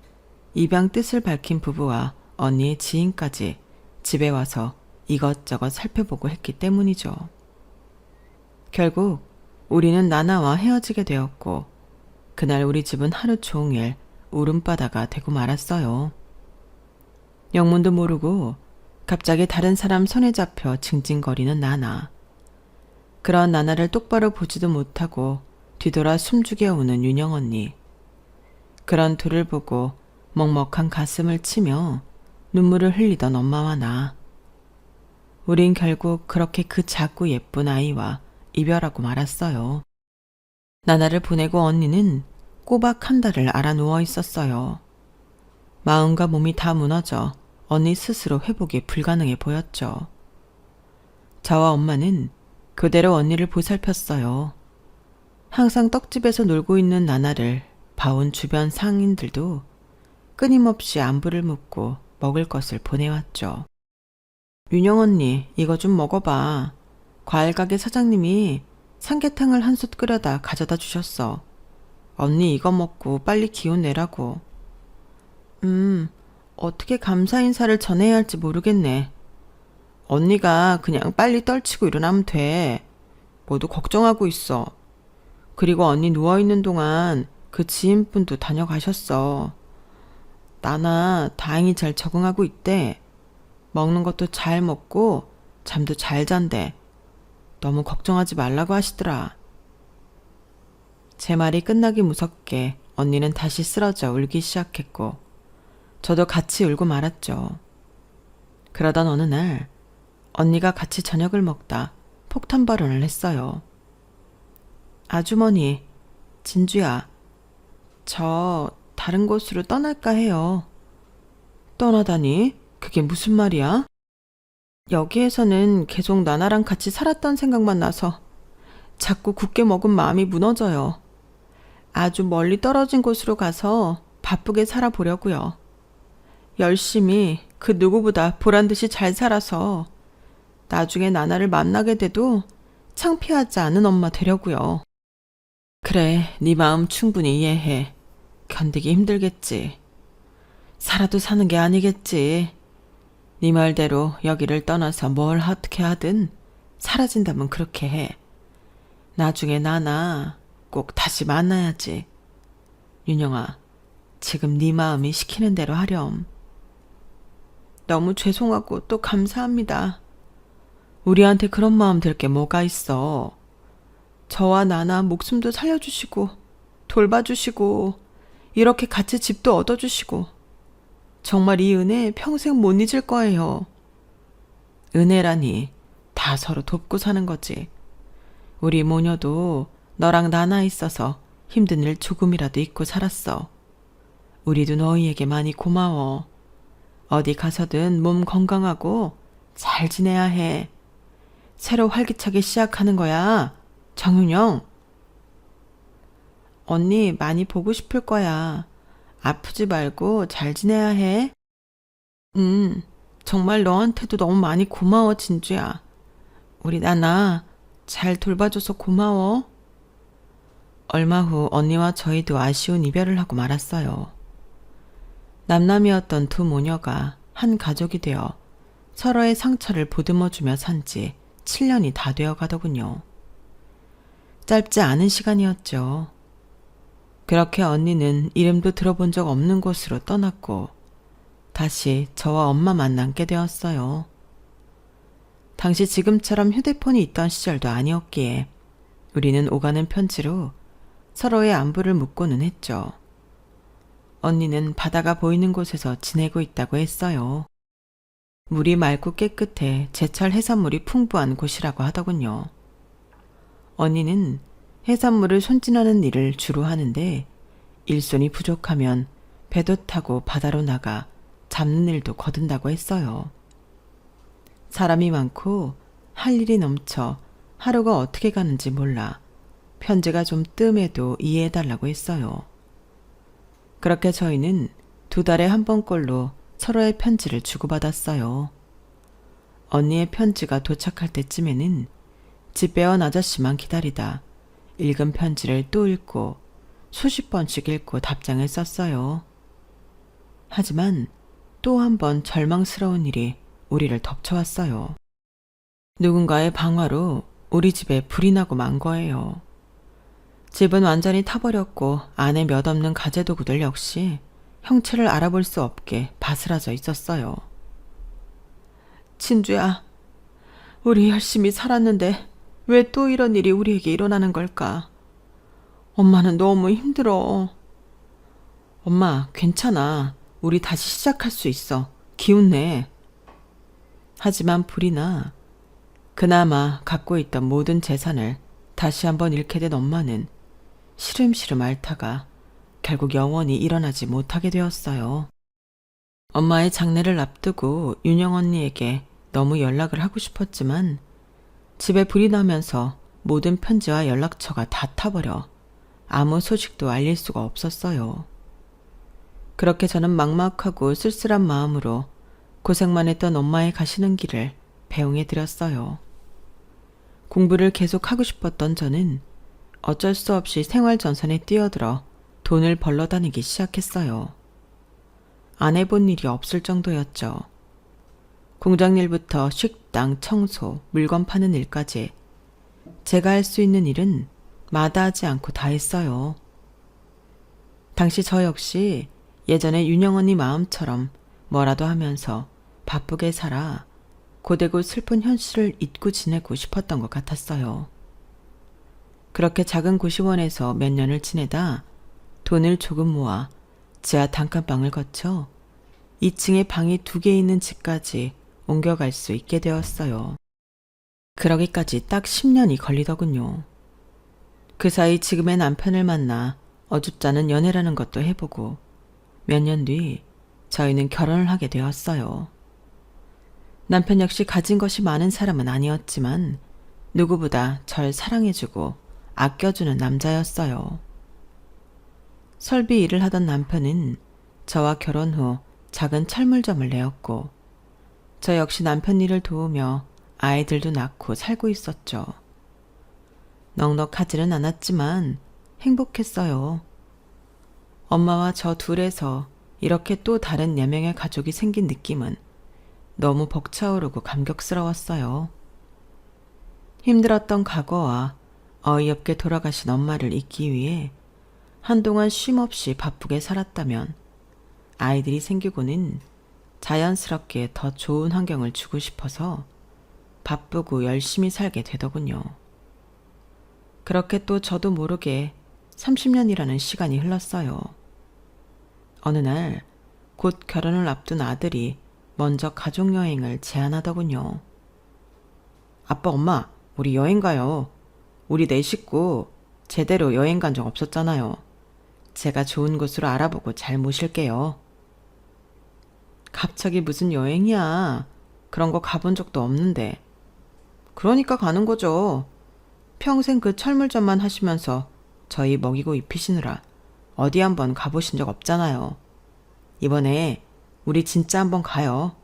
입양 뜻을 밝힌 부부와 언니의 지인까지 집에 와서 이것저것 살펴보고 했기 때문이죠. 결국 우리는 나나와 헤어지게 되었고 그날 우리 집은 하루 종일 울음바다가 되고 말았어요. 영문도 모르고 갑자기 다른 사람 손에 잡혀 징징거리는 나나. 그런 나나를 똑바로 보지도 못하고 뒤돌아 숨죽여 우는 윤영 언니. 그런 둘을 보고 먹먹한 가슴을 치며 눈물을 흘리던 엄마와 나. 우린 결국 그렇게 그 작고 예쁜 아이와 이별하고 말았어요. 나나를 보내고 언니는 꼬박 한 달을 알아 누워 있었어요. 마음과 몸이 다 무너져 언니 스스로 회복이 불가능해 보였죠. 저와 엄마는 그대로 언니를 보살폈어요. 항상 떡집에서 놀고 있는 나나를 봐온 주변 상인들도 끊임없이 안부를 묻고 먹을 것을 보내왔죠. 윤영 언니, 이거 좀 먹어봐. 과일 가게 사장님이 삼계탕을 한 솥 끓여다 가져다 주셨어. 언니 이거 먹고 빨리 기운 내라고. 어떻게 감사 인사를 전해야 할지 모르겠네. 언니가 그냥 빨리 떨치고 일어나면 돼. 모두 걱정하고 있어. 그리고 언니 누워있는 동안 그 지인분도 다녀가셨어. 나나 다행히 잘 적응하고 있대. 먹는 것도 잘 먹고 잠도 잘 잔대. 너무 걱정하지 말라고 하시더라. 제 말이 끝나기 무섭게 언니는 다시 쓰러져 울기 시작했고 저도 같이 울고 말았죠. 그러던 어느 날 언니가 같이 저녁을 먹다 폭탄 발언을 했어요. 아주머니, 진주야, 저 다른 곳으로 떠날까 해요. 떠나다니? 그게 무슨 말이야? 여기에서는 계속 나나랑 같이 살았던 생각만 나서 자꾸 굳게 먹은 마음이 무너져요. 아주 멀리 떨어진 곳으로 가서 바쁘게 살아보려고요. 열심히 그 누구보다 보란듯이 잘 살아서 나중에 나나를 만나게 돼도 창피하지 않은 엄마 되려고요. 그래, 네 마음 충분히 이해해. 견디기 힘들겠지. 살아도 사는 게 아니겠지. 네 말대로 여기를 떠나서 뭘 어떻게 하든 사라진다면 그렇게 해. 나중에 나나 꼭 다시 만나야지. 윤영아, 지금 네 마음이 시키는 대로 하렴. 너무 죄송하고 또 감사합니다. 우리한테 그런 마음 들 게 뭐가 있어. 저와 나나 목숨도 살려주시고 돌봐주시고 이렇게 같이 집도 얻어주시고 정말 이 은혜 평생 못 잊을 거예요. 은혜라니 다 서로 돕고 사는 거지. 우리 모녀도 너랑 나나 있어서 힘든 일 조금이라도 잊고 살았어. 우리도 너희에게 많이 고마워. 어디 가서든 몸 건강하고 잘 지내야 해. 새로 활기차게 시작하는 거야. 정윤영. 언니 많이 보고 싶을 거야. 아프지 말고 잘 지내야 해. 정말 너한테도 너무 많이 고마워, 진주야. 우리 나나 잘 돌봐줘서 고마워. 얼마 후 언니와 저희도 아쉬운 이별을 하고 말았어요. 남남이었던 두 모녀가 한 가족이 되어 서로의 상처를 보듬어주며 산 지 7년이 다 되어 가더군요. 짧지 않은 시간이었죠. 그렇게 언니는 이름도 들어본 적 없는 곳으로 떠났고 다시 저와 엄마만 남게 되었어요. 당시 지금처럼 휴대폰이 있던 시절도 아니었기에 우리는 오가는 편지로 서로의 안부를 묻고는 했죠. 언니는 바다가 보이는 곳에서 지내고 있다고 했어요. 물이 맑고 깨끗해 제철 해산물이 풍부한 곳이라고 하더군요. 언니는 해산물을 손질하는 일을 주로 하는데 일손이 부족하면 배도 타고 바다로 나가 잡는 일도 거둔다고 했어요. 사람이 많고 할 일이 넘쳐 하루가 어떻게 가는지 몰라 편지가 좀 뜸해도 이해해달라고 했어요. 그렇게 저희는 2달에 한 번꼴로 서로의 편지를 주고받았어요. 언니의 편지가 도착할 때쯤에는 집에 온 아저씨만 기다리다 읽은 편지를 또 읽고 수십 번씩 읽고 답장을 썼어요. 하지만 또 한 번 절망스러운 일이 우리를 덮쳐왔어요. 누군가의 방화로 우리 집에 불이 나고 만 거예요. 집은 완전히 타버렸고 안에 몇 없는 가재도구들 역시 형체를 알아볼 수 없게 바스라져 있었어요. 진주야, 우리 열심히 살았는데 왜 또 이런 일이 우리에게 일어나는 걸까? 엄마는 너무 힘들어. 엄마, 괜찮아. 우리 다시 시작할 수 있어. 기운 내. 하지만 불이 나 그나마 갖고 있던 모든 재산을 다시 한번 잃게 된 엄마는 시름시름 앓다가 결국 영원히 일어나지 못하게 되었어요. 엄마의 장례를 앞두고 윤영 언니에게 너무 연락을 하고 싶었지만 집에 불이 나면서 모든 편지와 연락처가 다 타버려 아무 소식도 알릴 수가 없었어요. 그렇게 저는 막막하고 쓸쓸한 마음으로 고생만 했던 엄마의 가시는 길을 배웅해 드렸어요. 공부를 계속 하고 싶었던 저는 어쩔 수 없이 생활전선에 뛰어들어 돈을 벌러 다니기 시작했어요. 안 해본 일이 없을 정도였죠. 공장 일부터 식당, 청소, 물건 파는 일까지 제가 할 수 있는 일은 마다하지 않고 다 했어요. 당시 저 역시 예전에 윤영 언니 마음처럼 뭐라도 하면서 바쁘게 살아 고되고 슬픈 현실을 잊고 지내고 싶었던 것 같았어요. 그렇게 작은 고시원에서 몇 년을 지내다 돈을 조금 모아 지하 단칸방을 거쳐 2층에 방이 2개 있는 집까지 옮겨갈 수 있게 되었어요. 그러기까지 딱 10년이 걸리더군요. 그 사이 지금의 남편을 만나 어줍잖은 연애라는 것도 해보고 몇 년 뒤 저희는 결혼을 하게 되었어요. 남편 역시 가진 것이 많은 사람은 아니었지만 누구보다 절 사랑해주고 아껴주는 남자였어요. 설비 일을 하던 남편은 저와 결혼 후 작은 철물점을 내었고 저 역시 남편 일을 도우며 아이들도 낳고 살고 있었죠. 넉넉하지는 않았지만 행복했어요. 엄마와 저 둘에서 이렇게 또 다른 4명의 가족이 생긴 느낌은 너무 벅차오르고 감격스러웠어요. 힘들었던 과거와 어이없게 돌아가신 엄마를 잊기 위해 한동안 쉼없이 바쁘게 살았다면 아이들이 생기고는 자연스럽게 더 좋은 환경을 주고 싶어서 바쁘고 열심히 살게 되더군요. 그렇게 또 저도 모르게 30년이라는 시간이 흘렀어요. 어느 날 곧 결혼을 앞둔 아들이 먼저 가족여행을 제안하더군요. 아빠, 엄마, 우리 여행 가요. 우리 네 식구 제대로 여행 간 적 없었잖아요. 제가 좋은 곳으로 알아보고 잘 모실게요. 갑자기 무슨 여행이야. 그런 거 가본 적도 없는데. 그러니까 가는 거죠. 평생 그 철물점만 하시면서 저희 먹이고 입히시느라 어디 한번 가보신 적 없잖아요. 이번에 우리 진짜 한번 가요.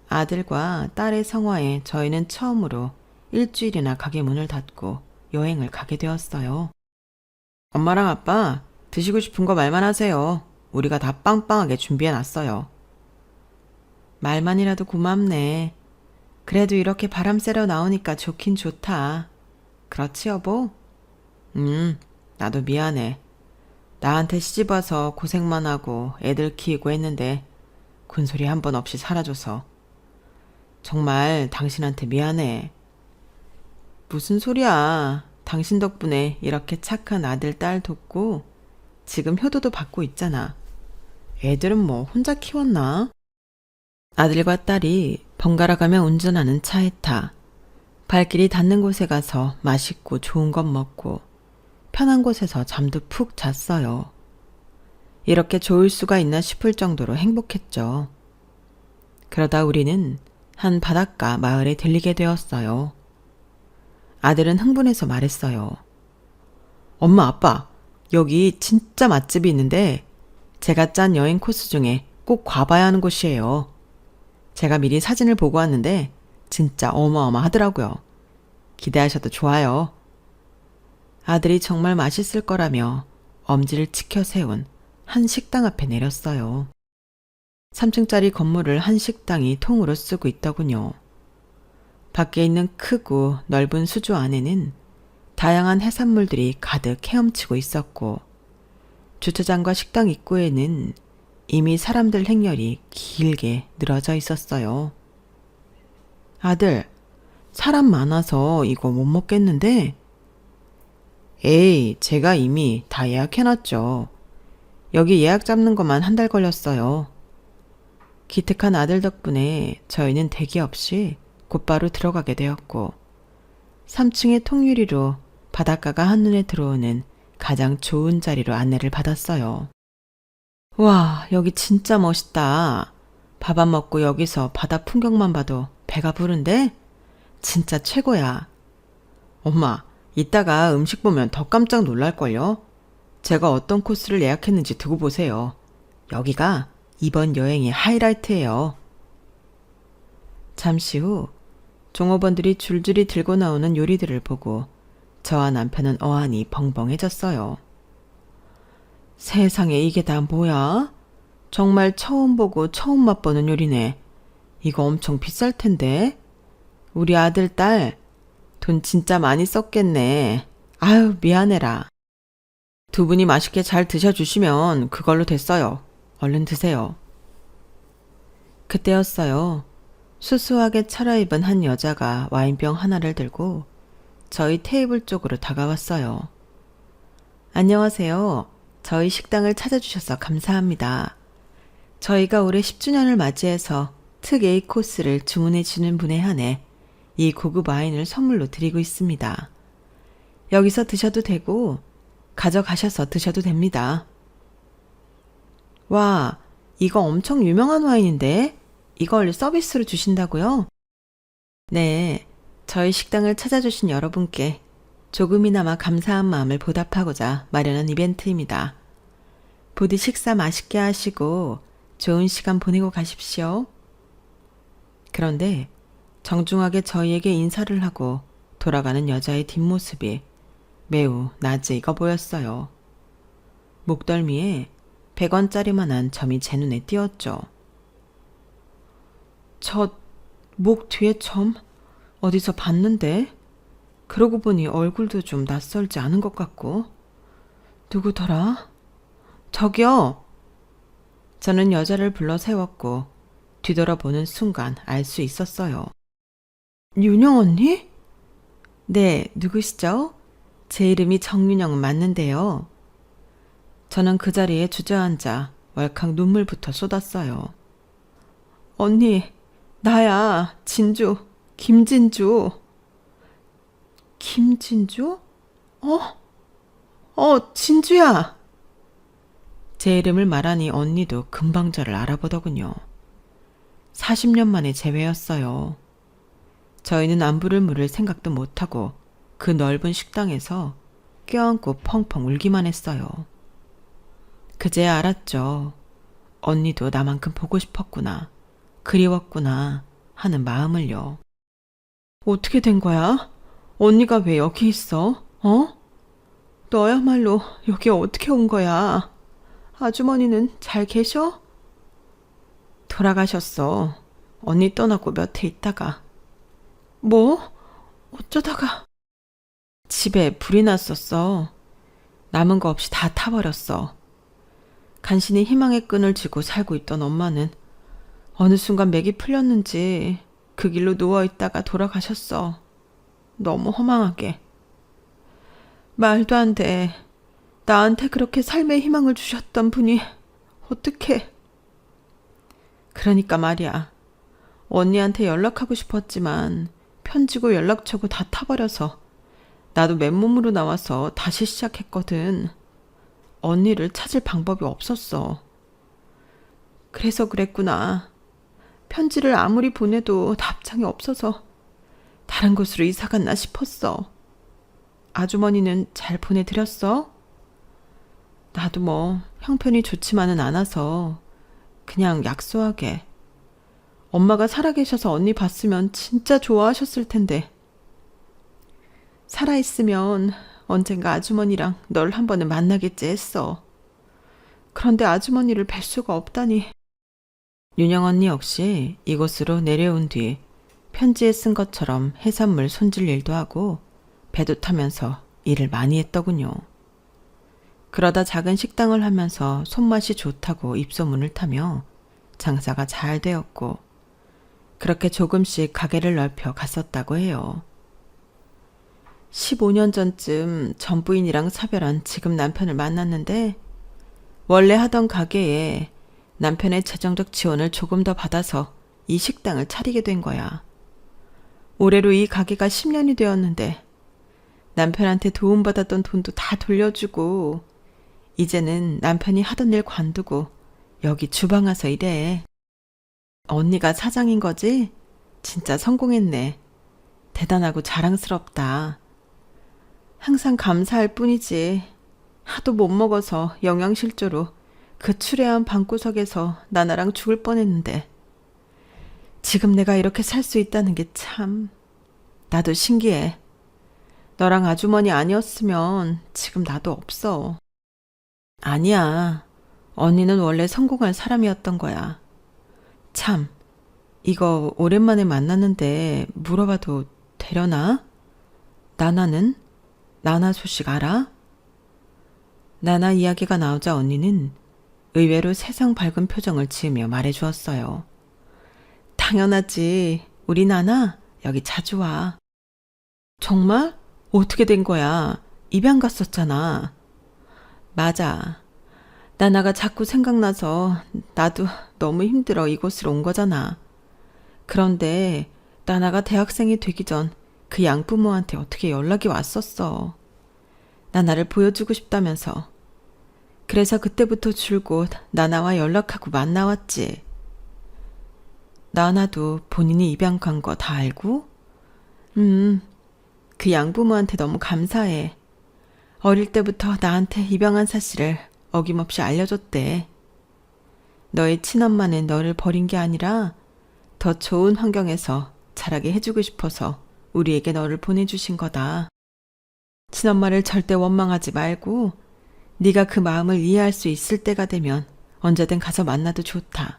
아들과 딸의 성화에 저희는 처음으로 일주일이나 가게 문을 닫고 여행을 가게 되었어요. 엄마랑 아빠 드시고 싶은 거 말만 하세요. 우리가 다 빵빵하게 준비해놨어요. 말만이라도 고맙네. 그래도 이렇게 바람 쐬러 나오니까 좋긴 좋다. 그렇지 여보? 나도 미안해. 나한테 시집와서 고생만 하고 애들 키우고 했는데 군소리 한 번 없이 살아줘서 정말 당신한테 미안해. 무슨 소리야. 당신 덕분에 이렇게 착한 아들, 딸 돕고 지금 효도도 받고 있잖아. 애들은 뭐 혼자 키웠나? 아들과 딸이 번갈아가며 운전하는 차에 타 발길이 닿는 곳에 가서 맛있고 좋은 것 먹고 편한 곳에서 잠도 푹 잤어요. 이렇게 좋을 수가 있나 싶을 정도로 행복했죠. 그러다 우리는 한 바닷가 마을에 들리게 되었어요. 아들은 흥분해서 말했어요. 엄마, 아빠, 여기 진짜 맛집이 있는데 제가 짠 여행 코스 중에 꼭 가봐야 하는 곳이에요. 제가 미리 사진을 보고 왔는데 진짜 어마어마하더라고요. 기대하셔도 좋아요. 아들이 정말 맛있을 거라며 엄지를 치켜 세운 한 식당 앞에 내렸어요. 3층짜리 건물을 한 식당이 통으로 쓰고 있더군요. 밖에 있는 크고 넓은 수조 안에는 다양한 해산물들이 가득 헤엄치고 있었고 주차장과 식당 입구에는 이미 사람들 행렬이 길게 늘어져 있었어요. 아들, 사람 많아서 이거 못 먹겠는데? 에이, 제가 이미 다 예약해놨죠. 여기 예약 잡는 것만 한 달 걸렸어요. 기특한 아들 덕분에 저희는 대기 없이 곧바로 들어가게 되었고 3층의 통유리로 바닷가가 한눈에 들어오는 가장 좋은 자리로 안내를 받았어요. 와, 여기 진짜 멋있다. 밥 안 먹고 여기서 바다 풍경만 봐도 배가 부른데? 진짜 최고야. 엄마, 이따가 음식 보면 더 깜짝 놀랄걸요? 제가 어떤 코스를 예약했는지 두고 보세요. 여기가 이번 여행의 하이라이트예요. 잠시 후 종업원들이 줄줄이 들고 나오는 요리들을 보고 저와 남편은 어안이 벙벙해졌어요. 세상에 이게 다 뭐야? 정말 처음 보고 처음 맛보는 요리네. 이거 엄청 비쌀 텐데? 우리 아들, 딸, 돈 진짜 많이 썼겠네. 아유, 미안해라. 두 분이 맛있게 잘 드셔주시면 그걸로 됐어요. 얼른 드세요. 그때였어요. 수수하게 차려입은 한 여자가 와인병 하나를 들고 저희 테이블 쪽으로 다가왔어요. 안녕하세요. 저희 식당을 찾아주셔서 감사합니다. 저희가 올해 10주년을 맞이해서 특 A 코스를 주문해 주는 분에 한해 이 고급 와인을 선물로 드리고 있습니다. 여기서 드셔도 되고 가져가셔서 드셔도 됩니다. 와, 이거 엄청 유명한 와인인데 이걸 서비스로 주신다고요? 네, 저희 식당을 찾아주신 여러분께 조금이나마 감사한 마음을 보답하고자 마련한 이벤트입니다. 부디 식사 맛있게 하시고 좋은 시간 보내고 가십시오. 그런데 정중하게 저희에게 인사를 하고 돌아가는 여자의 뒷모습이 매우 낯익어 보였어요. 목덜미에 100원짜리만한 점이 제 눈에 띄었죠. 저 목 뒤에 점 어디서 봤는데? 그러고 보니 얼굴도 좀 낯설지 않은 것 같고. 누구더라? 저기요! 저는 여자를 불러 세웠고 뒤돌아보는 순간 알 수 있었어요. 윤영 언니? 네, 누구시죠? 제 이름이 정윤영은 맞는데요. 저는 그 자리에 주저앉아 왈칵 눈물부터 쏟았어요. 언니, 나야, 진주, 김진주. 김진주? 진주야! 제 이름을 말하니 언니도 금방 저를 알아보더군요. 40년 만에 재회였어요. 저희는 안부를 물을 생각도 못하고 그 넓은 식당에서 껴안고 펑펑 울기만 했어요. 그제야 알았죠. 언니도 나만큼 보고 싶었구나, 그리웠구나 하는 마음을요. 어떻게 된 거야? 언니가 왜 여기 있어? 너야말로 여기 어떻게 온 거야? 아주머니는 잘 계셔? 돌아가셨어. 언니 떠나고 몇 해 있다가. 뭐? 어쩌다가? 집에 불이 났었어. 남은 거 없이 다 타버렸어. 간신히 희망의 끈을 쥐고 살고 있던 엄마는 어느 순간 맥이 풀렸는지 그 길로 누워있다가 돌아가셨어. 너무 허망하게. 말도 안 돼. 나한테 그렇게 삶의 희망을 주셨던 분이 어떻게... 그러니까 말이야. 언니한테 연락하고 싶었지만 편지고 연락처고 다 타버려서 나도 맨몸으로 나와서 다시 시작했거든. 언니를 찾을 방법이 없었어. 그래서 그랬구나. 편지를 아무리 보내도 답장이 없어서 다른 곳으로 이사 갔나 싶었어. 아주머니는 잘 보내드렸어? 나도 뭐 형편이 좋지만은 않아서 그냥 약소하게. 엄마가 살아계셔서 언니 봤으면 진짜 좋아하셨을 텐데. 살아있으면 언젠가 아주머니랑 널 한 번은 만나겠지 했어. 그런데 아주머니를 뵐 수가 없다니. 윤영 언니 역시 이곳으로 내려온 뒤 편지에 쓴 것처럼 해산물 손질 일도 하고 배도 타면서 일을 많이 했더군요. 그러다 작은 식당을 하면서 손맛이 좋다고 입소문을 타며 장사가 잘 되었고 그렇게 조금씩 가게를 넓혀 갔었다고 해요. 15년 전쯤 전 부인이랑 사별한 지금 남편을 만났는데 원래 하던 가게에 남편의 재정적 지원을 조금 더 받아서 이 식당을 차리게 된 거야. 올해로 이 가게가 10년이 되었는데 남편한테 도움받았던 돈도 다 돌려주고 이제는 남편이 하던 일 관두고 여기 주방 와서 일해. 언니가 사장인 거지? 진짜 성공했네. 대단하고 자랑스럽다. 항상 감사할 뿐이지. 하도 못 먹어서 영양실조로 그 추레한 방구석에서 나나랑 죽을 뻔했는데 지금 내가 이렇게 살 수 있다는 게 참... 나도 신기해. 너랑 아주머니 아니었으면 지금 나도 없어. 아니야. 언니는 원래 성공할 사람이었던 거야. 참, 이거 오랜만에 만났는데 물어봐도 되려나? 나나는? 나나 소식 알아? 나나 이야기가 나오자 언니는 의외로 세상 밝은 표정을 지으며 말해주었어요. 당연하지. 우리 나나 여기 자주 와. 정말? 어떻게 된 거야? 입양 갔었잖아. 맞아. 나나가 자꾸 생각나서 나도 너무 힘들어 이곳으로 온 거잖아. 그런데 나나가 대학생이 되기 전 그 양부모한테 어떻게 연락이 왔었어. 나나를 보여주고 싶다면서. 그래서 그때부터 줄곧 나나와 연락하고 만나왔지. 나나도 본인이 입양 간 거 다 알고? 그 양부모한테 너무 감사해. 어릴 때부터 나한테 입양한 사실을 어김없이 알려줬대. 너의 친엄마는 너를 버린 게 아니라 더 좋은 환경에서 자라게 해주고 싶어서 우리에게 너를 보내주신 거다. 친엄마를 절대 원망하지 말고 네가 그 마음을 이해할 수 있을 때가 되면 언제든 가서 만나도 좋다.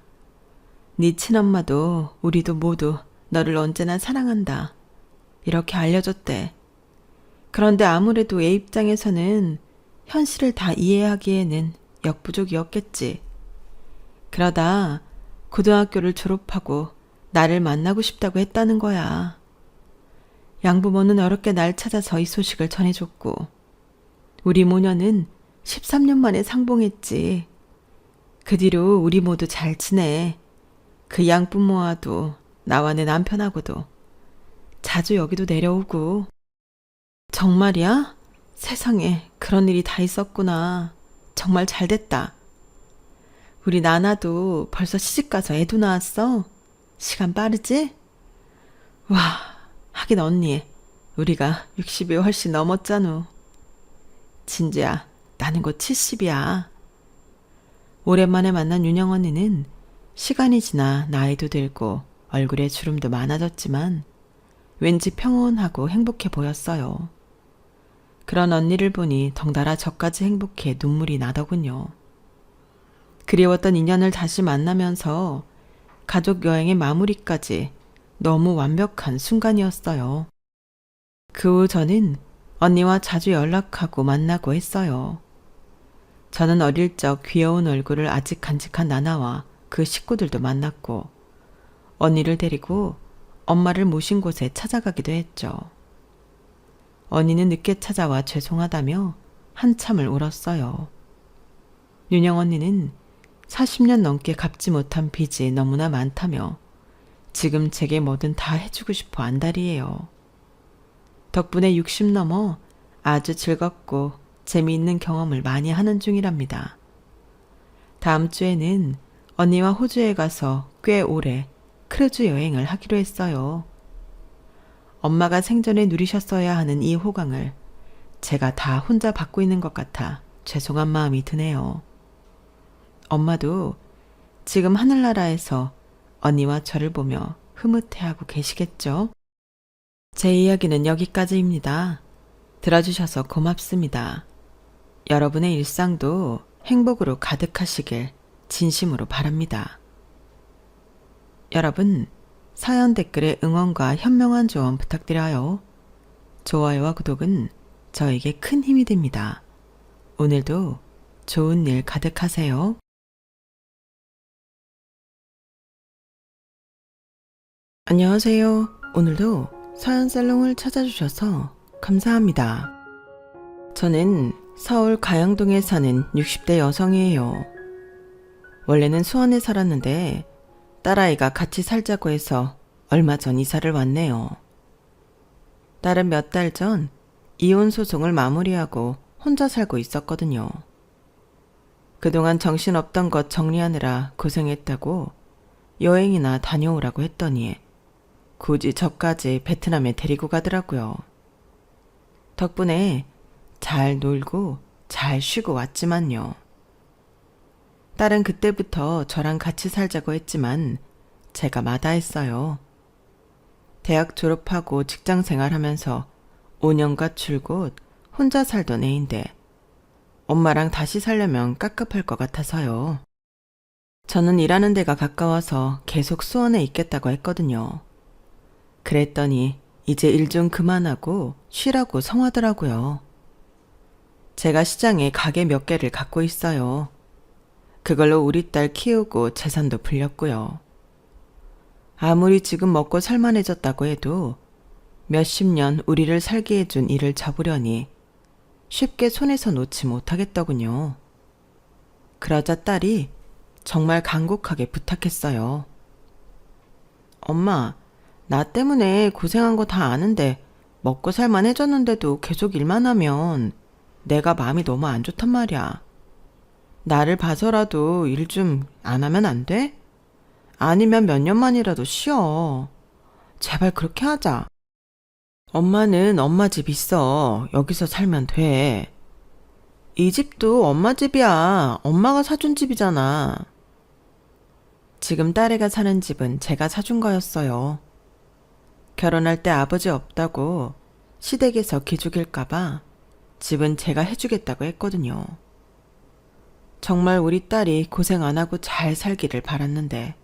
네 친엄마도 우리도 모두 너를 언제나 사랑한다. 이렇게 알려줬대. 그런데 아무래도 애 입장에서는 현실을 다 이해하기에는 역부족이었겠지. 그러다 고등학교를 졸업하고 나를 만나고 싶다고 했다는 거야. 양부모는 어렵게 날 찾아서 이 소식을 전해줬고 우리 모녀는 13년 만에 상봉했지. 그 뒤로 우리 모두 잘 지내. 그 양부모와도 나와 내 남편하고도 자주 여기도 내려오고. 정말이야? 세상에 그런 일이 다 있었구나. 정말 잘 됐다. 우리 나나도 벌써 시집가서 애도 낳았어. 시간 빠르지? 와, 하긴 언니, 우리가 60이 훨씬 넘었잖아. 진지야, 나는 곧 70이야. 오랜만에 만난 윤영 언니는 시간이 지나 나이도 들고 얼굴에 주름도 많아졌지만 왠지 평온하고 행복해 보였어요. 그런 언니를 보니 덩달아 저까지 행복해 눈물이 나더군요. 그리웠던 인연을 다시 만나면서 가족 여행의 마무리까지 너무 완벽한 순간이었어요. 그 후 저는 언니와 자주 연락하고 만나고 했어요. 저는 어릴 적 귀여운 얼굴을 아직 간직한 나나와 그 식구들도 만났고 언니를 데리고 엄마를 모신 곳에 찾아가기도 했죠. 언니는 늦게 찾아와 죄송하다며 한참을 울었어요. 윤영 언니는 40년 넘게 갚지 못한 빚이 너무나 많다며 지금 제게 뭐든 다 해주고 싶어 안달이에요. 덕분에 60 넘어 아주 즐겁고 재미있는 경험을 많이 하는 중이랍니다. 다음 주에는 언니와 호주에 가서 꽤 오래 크루즈 여행을 하기로 했어요. 엄마가 생전에 누리셨어야 하는 이 호강을 제가 다 혼자 받고 있는 것 같아 죄송한 마음이 드네요. 엄마도 지금 하늘나라에서 언니와 저를 보며 흐뭇해하고 계시겠죠? 제 이야기는 여기까지입니다. 들어주셔서 고맙습니다. 여러분의 일상도 행복으로 가득하시길 진심으로 바랍니다. 여러분, 사연 댓글에 응원과 현명한 조언 부탁드려요. 좋아요와 구독은 저에게 큰 힘이 됩니다. 오늘도 좋은 일 가득하세요. 안녕하세요. 오늘도 사연 살롱을 찾아주셔서 감사합니다. 저는 서울 가양동에 사는 60대 여성이에요. 원래는 수원에 살았는데 딸아이가 같이 살자고 해서 얼마 전 이사를 왔네요. 딸은 몇 달 전 이혼 소송을 마무리하고 혼자 살고 있었거든요. 그동안 정신없던 것 정리하느라 고생했다고 여행이나 다녀오라고 했더니 굳이 저까지 베트남에 데리고 가더라고요. 덕분에 잘 놀고 잘 쉬고 왔지만요. 딸은 그때부터 저랑 같이 살자고 했지만 제가 마다했어요. 대학 졸업하고 직장 생활하면서 5년간 줄곧 혼자 살던 애인데 엄마랑 다시 살려면 깝깝할 것 같아서요. 저는 일하는 데가 가까워서 계속 수원에 있겠다고 했거든요. 그랬더니 이제 일 좀 그만하고 쉬라고 성하더라고요. 제가 시장에 가게 몇 개를 갖고 있어요. 그걸로 우리 딸 키우고 재산도 불렸고요. 아무리 지금 먹고 살만해졌다고 해도 몇십 년 우리를 살게 해준 일을 접으려니 쉽게 손에서 놓지 못하겠더군요. 그러자 딸이 정말 간곡하게 부탁했어요. 엄마, 나 때문에 고생한 거 다 아는데 먹고 살만해졌는데도 계속 일만 하면 내가 마음이 너무 안 좋단 말이야. 나를 봐서라도 일 좀 안 하면 안 돼? 아니면 몇 년만이라도 쉬어. 제발 그렇게 하자. 엄마는 엄마 집 있어. 여기서 살면 돼. 이 집도 엄마 집이야. 엄마가 사준 집이잖아. 지금 딸애가 사는 집은 제가 사준 거였어요. 결혼할 때 아버지 없다고 시댁에서 기죽일까봐 집은 제가 해주겠다고 했거든요. 정말 우리 딸이 고생 안 하고 잘 살기를 바랐는데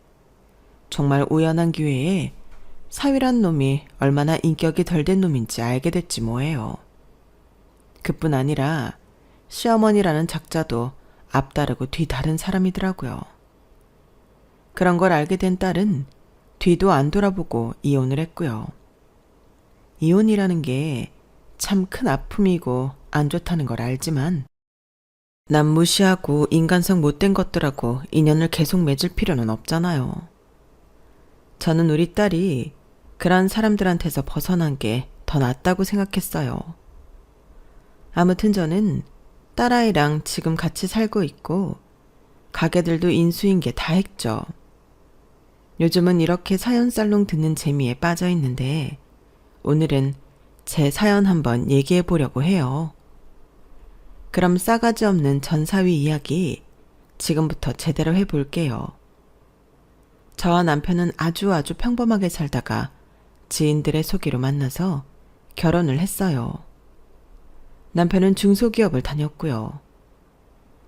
정말 우연한 기회에 사위란 놈이 얼마나 인격이 덜 된 놈인지 알게 됐지 뭐예요. 그뿐 아니라 시어머니라는 작자도 앞다르고 뒤다른 사람이더라고요. 그런 걸 알게 된 딸은 뒤도 안 돌아보고 이혼을 했고요. 이혼이라는 게 참 큰 아픔이고 안 좋다는 걸 알지만 남 무시하고 인간성 못된 것들하고 인연을 계속 맺을 필요는 없잖아요. 저는 우리 딸이 그런 사람들한테서 벗어난 게 더 낫다고 생각했어요. 아무튼 저는 딸아이랑 지금 같이 살고 있고 가게들도 인수인 게 다 했죠. 요즘은 이렇게 사연 살롱 듣는 재미에 빠져 있는데 오늘은 제 사연 한번 얘기해 보려고 해요. 그럼 싸가지 없는 전사위 이야기 지금부터 제대로 해볼게요. 저와 남편은 아주 평범하게 살다가 지인들의 소개로 만나서 결혼을 했어요. 남편은 중소기업을 다녔고요.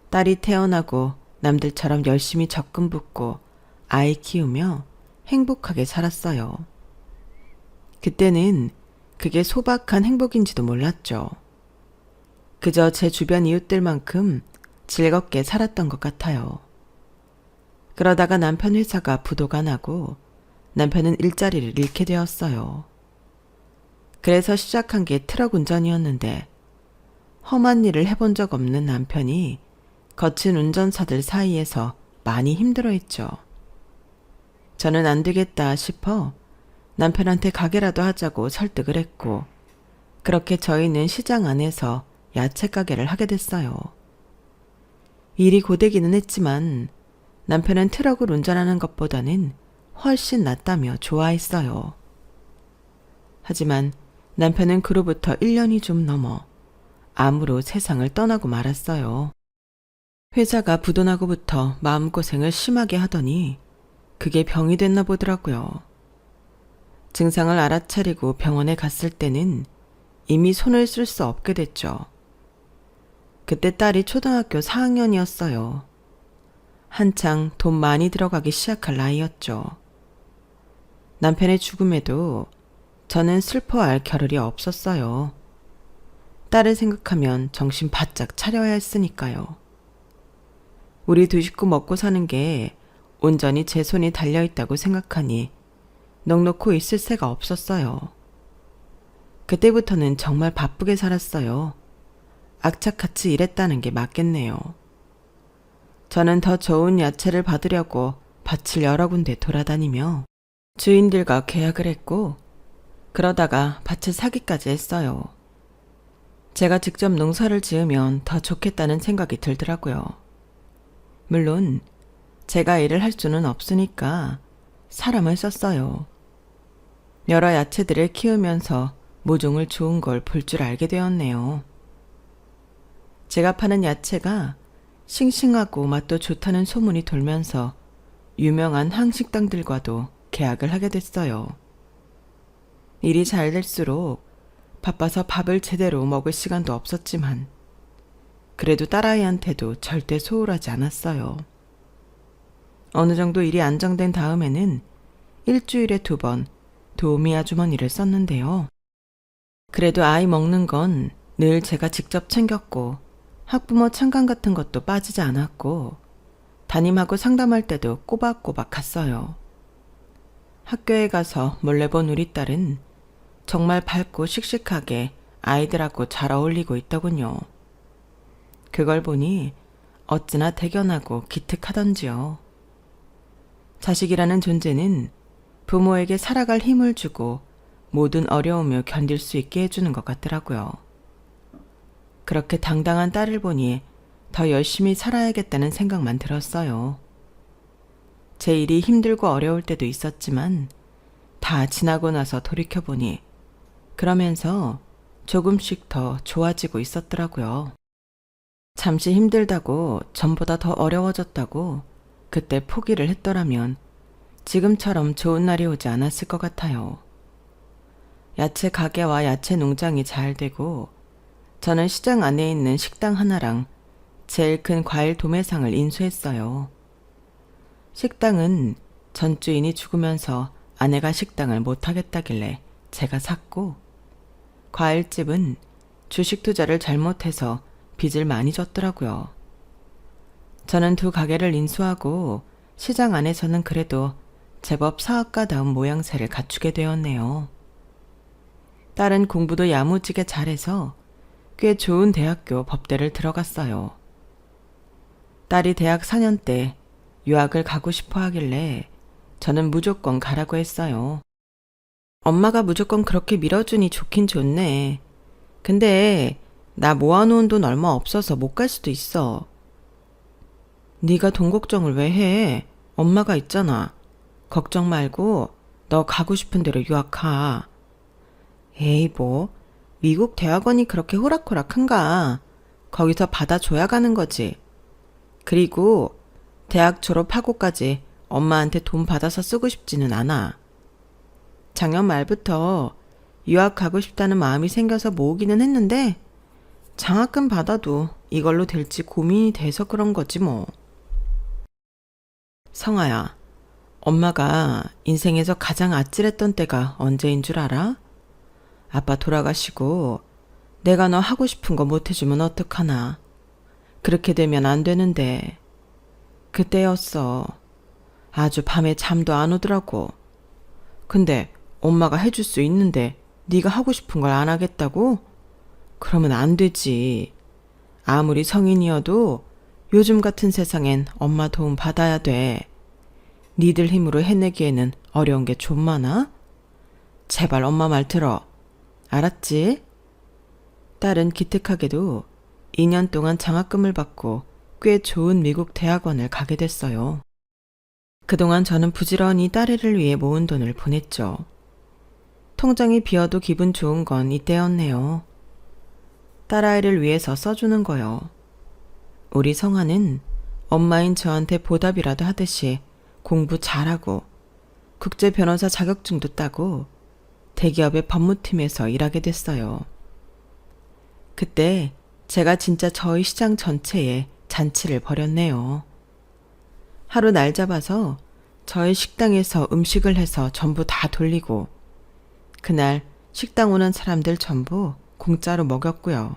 딸이 태어나고 남들처럼 열심히 적금 붓고 아이 키우며 행복하게 살았어요. 그때는 그게 소박한 행복인지도 몰랐죠. 그저 제 주변 이웃들만큼 즐겁게 살았던 것 같아요. 그러다가 남편 회사가 부도가 나고 남편은 일자리를 잃게 되었어요. 그래서 시작한 게 트럭 운전이었는데 험한 일을 해본 적 없는 남편이 거친 운전사들 사이에서 많이 힘들어했죠. 저는 안 되겠다 싶어 남편한테 가게라도 하자고 설득을 했고 그렇게 저희는 시장 안에서 야채 가게를 하게 됐어요. 일이 고되기는 했지만 남편은 트럭을 운전하는 것보다는 훨씬 낫다며 좋아했어요. 하지만 남편은 그로부터 1년이 좀 넘어 암으로 세상을 떠나고 말았어요. 회사가 부도나고부터 마음고생을 심하게 하더니 그게 병이 됐나 보더라고요. 증상을 알아차리고 병원에 갔을 때는 이미 손을 쓸 수 없게 됐죠. 그때 딸이 초등학교 4학년이었어요. 한창 돈 많이 들어가기 시작할 나이였죠. 남편의 죽음에도 저는 슬퍼할 겨를이 없었어요. 딸을 생각하면 정신 바짝 차려야 했으니까요. 우리 두 식구 먹고 사는 게 온전히 제 손이 달려있다고 생각하니 넉넉고 있을 새가 없었어요. 그때부터는 정말 바쁘게 살았어요. 악착같이 일했다는 게 맞겠네요. 저는 더 좋은 야채를 받으려고 밭을 여러 군데 돌아다니며 주인들과 계약을 했고 그러다가 밭을 사기까지 했어요. 제가 직접 농사를 지으면 더 좋겠다는 생각이 들더라고요. 물론 제가 일을 할 수는 없으니까 사람을 썼어요. 여러 야채들을 키우면서 모종을 좋은 걸 볼 줄 알게 되었네요. 제가 파는 야채가 싱싱하고 맛도 좋다는 소문이 돌면서 유명한 한식당들과도 계약을 하게 됐어요. 일이 잘 될수록 바빠서 밥을 제대로 먹을 시간도 없었지만 그래도 딸아이한테도 절대 소홀하지 않았어요. 어느 정도 일이 안정된 다음에는 일주일에 2번 도우미 아주머니를 썼는데요. 그래도 아이 먹는 건 늘 제가 직접 챙겼고 학부모 참관 같은 것도 빠지지 않았고 담임하고 상담할 때도 꼬박꼬박 갔어요. 학교에 가서 몰래 본 우리 딸은 정말 밝고 씩씩하게 아이들하고 잘 어울리고 있더군요. 그걸 보니 어찌나 대견하고 기특하던지요. 자식이라는 존재는 부모에게 살아갈 힘을 주고 모든 어려움을 견딜 수 있게 해주는 것 같더라고요. 그렇게 당당한 딸을 보니 더 열심히 살아야겠다는 생각만 들었어요. 제 일이 힘들고 어려울 때도 있었지만 다 지나고 나서 돌이켜보니 그러면서 조금씩 더 좋아지고 있었더라고요. 잠시 힘들다고 전보다 더 어려워졌다고 그때 포기를 했더라면 지금처럼 좋은 날이 오지 않았을 것 같아요. 야채 가게와 야채 농장이 잘 되고 저는 시장 안에 있는 식당 하나랑 제일 큰 과일 도매상을 인수했어요. 식당은 전 주인이 죽으면서 아내가 식당을 못하겠다길래 제가 샀고 과일집은 주식 투자를 잘못해서 빚을 많이 졌더라고요. 저는 2 가게를 인수하고 시장 안에서는 그래도 제법 사업가다운 모양새를 갖추게 되었네요. 딸은 공부도 야무지게 잘해서 꽤 좋은 대학교 법대를 들어갔어요. 딸이 대학 4년 때 유학을 가고 싶어 하길래 저는 무조건 가라고 했어요. 엄마가 무조건 그렇게 밀어주니 좋긴 좋네. 근데 나 모아놓은 돈 얼마 없어서 못 갈 수도 있어. 네가 돈 걱정을 왜 해? 엄마가 있잖아. 걱정 말고 너 가고 싶은 대로 유학 가. 에이 뭐 미국 대학원이 그렇게 호락호락한가. 거기서 받아줘야 가는 거지. 그리고 대학 졸업하고까지 엄마한테 돈 받아서 쓰고 싶지는 않아. 작년 말부터 유학 가고 싶다는 마음이 생겨서 모으기는 했는데 장학금 받아도 이걸로 될지 고민이 돼서 그런 거지 뭐. 성아야, 엄마가 인생에서 가장 아찔했던 때가 언제인 줄 알아? 아빠 돌아가시고 내가 너 하고 싶은 거 못 해주면 어떡하나. 그렇게 되면 안 되는데. 그때였어. 아주 밤에 잠도 안 오더라고. 근데 엄마가 해줄 수 있는데 네가 하고 싶은 걸 안 하겠다고? 그러면 안 되지. 아무리 성인이어도 요즘 같은 세상엔 엄마 도움 받아야 돼. 니들 힘으로 해내기에는 어려운 게 좀 많아? 제발 엄마 말 들어. 알았지? 딸은 기특하게도 2년 동안 장학금을 받고 꽤 좋은 미국 대학원을 가게 됐어요. 그동안 저는 부지런히 딸애를 위해 모은 돈을 보냈죠. 통장이 비어도 기분 좋은 건 이때였네요. 딸아이를 위해서 써주는 거요. 우리 성아는 엄마인 저한테 보답이라도 하듯이 공부 잘하고 국제 변호사 자격증도 따고 대기업의 법무팀에서 일하게 됐어요. 그때 제가 진짜 저희 시장 전체에 잔치를 벌였네요. 하루 날 잡아서 저희 식당에서 음식을 해서 전부 다 돌리고 그날 식당 오는 사람들 전부 공짜로 먹였고요.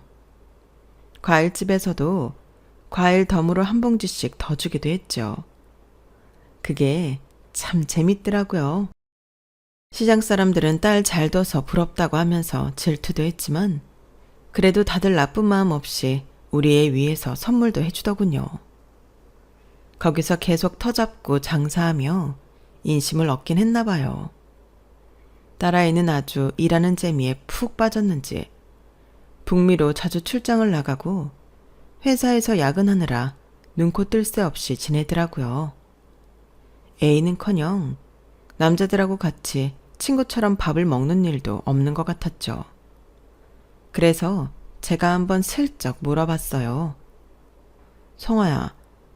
과일집에서도 과일 덤으로 한 봉지씩 더 주기도 했죠. 그게 참 재밌더라고요. 시장 사람들은 딸 잘 둬서 부럽다고 하면서 질투도 했지만 그래도 다들 나쁜 마음 없이 우리 애 위해서 선물도 해주더군요. 거기서 계속 터잡고 장사하며 인심을 얻긴 했나 봐요. 딸아이는 아주 일하는 재미에 푹 빠졌는지 북미로 자주 출장을 나가고 회사에서 야근하느라 눈코 뜰 새 없이 지내더라고요. 애인은커녕 남자들하고 같이 친구처럼 밥을 먹는 일도 없는 것 같았죠. 그래서 제가 한번 슬쩍 물어봤어요. 성아야,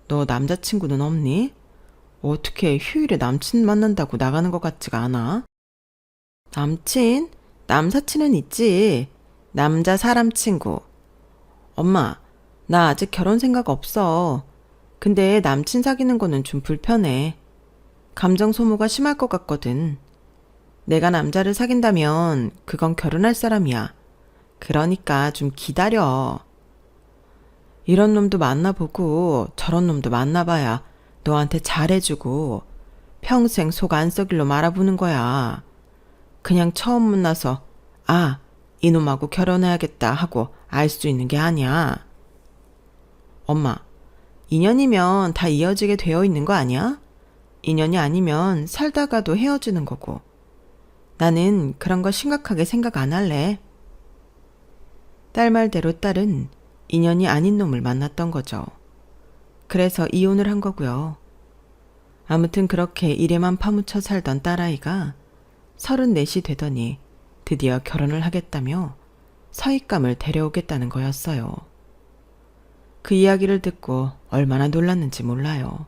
너 남자친구는 없니? 어떻게 휴일에 남친 만난다고 나가는 것 같지가 않아? 남친? 남사친은 있지. 남자 사람 친구. 엄마, 나 아직 결혼 생각 없어. 근데 남친 사귀는 거는 좀 불편해. 감정 소모가 심할 것 같거든. 내가 남자를 사귄다면 그건 결혼할 사람이야. 그러니까 좀 기다려. 이런 놈도 만나보고 저런 놈도 만나봐야 너한테 잘해주고 평생 속 안 썩일로 말아보는 거야. 그냥 처음 만나서 아, 이놈하고 결혼해야겠다 하고 알 수 있는 게 아니야. 엄마, 인연이면 다 이어지게 되어 있는 거 아니야? 인연이 아니면 살다가도 헤어지는 거고. 나는 그런 거 심각하게 생각 안 할래. 딸 말대로 딸은 인연이 아닌 놈을 만났던 거죠. 그래서 이혼을 한 거고요. 아무튼 그렇게 일에만 파묻혀 살던 딸아이가 34이 되더니 드디어 결혼을 하겠다며 사윗감을 데려오겠다는 거였어요. 그 이야기를 듣고 얼마나 놀랐는지 몰라요.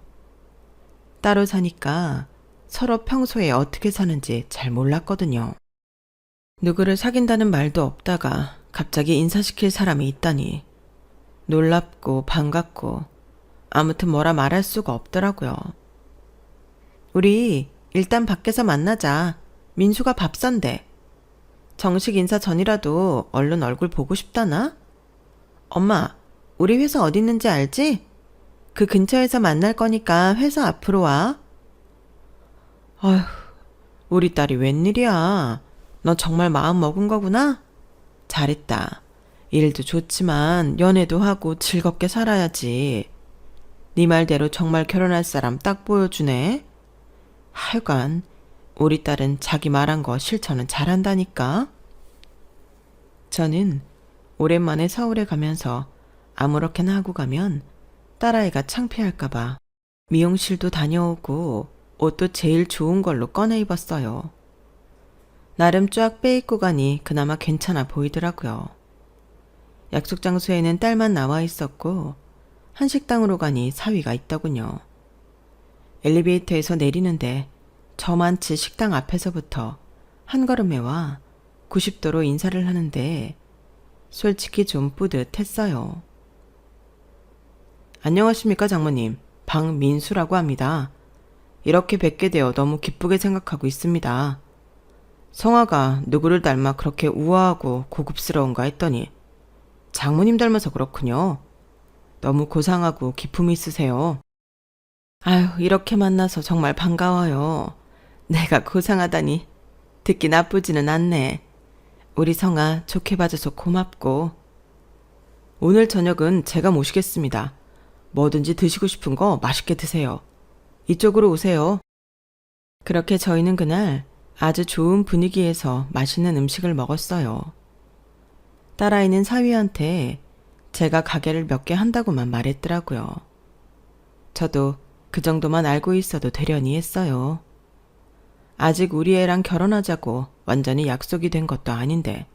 따로 사니까 서로 평소에 어떻게 사는지 잘 몰랐거든요. 누구를 사귄다는 말도 없다가 갑자기 인사시킬 사람이 있다니 놀랍고 반갑고 아무튼 뭐라 말할 수가 없더라고요. 우리 일단 밖에서 만나자. 민수가 밥 산대. 정식 인사 전이라도 얼른 얼굴 보고 싶다나? 엄마, 우리 회사 어디 있는지 알지? 그 근처에서 만날 거니까 회사 앞으로 와. 아휴, 우리 딸이 웬일이야. 너 정말 마음 먹은 거구나? 잘했다. 일도 좋지만 연애도 하고 즐겁게 살아야지. 네 말대로 정말 결혼할 사람 딱 보여주네. 하여간 우리 딸은 자기 말한 거 실천은 잘한다니까. 저는 오랜만에 서울에 가면서 아무렇게나 하고 가면 딸아이가 창피할까봐 미용실도 다녀오고 옷도 제일 좋은 걸로 꺼내 입었어요. 나름 쫙 빼입고 가니 그나마 괜찮아 보이더라고요. 약속 장소에는 딸만 나와 있었고 한식당으로 가니 사위가 있더군요. 엘리베이터에서 내리는데 저만치 식당 앞에서부터 한 걸음에 와 90도로 인사를 하는데 솔직히 좀 뿌듯했어요. 안녕하십니까 장모님. 박민수라고 합니다. 이렇게 뵙게 되어 너무 기쁘게 생각하고 있습니다. 성화가 누구를 닮아 그렇게 우아하고 고급스러운가 했더니 장모님 닮아서 그렇군요. 너무 고상하고 기품이 있으세요. 아유, 이렇게 만나서 정말 반가워요. 내가 고상하다니 듣기 나쁘지는 않네. 우리 성아 좋게 봐줘서 고맙고. 오늘 저녁은 제가 모시겠습니다. 뭐든지 드시고 싶은 거 맛있게 드세요. 이쪽으로 오세요. 그렇게 저희는 그날 아주 좋은 분위기에서 맛있는 음식을 먹었어요. 딸아이는 사위한테 제가 가게를 몇 개 한다고만 말했더라고요. 저도 그 정도만 알고 있어도 되려니 했어요. 아직 우리 애랑 결혼하자고 완전히 약속이 된 것도 아닌데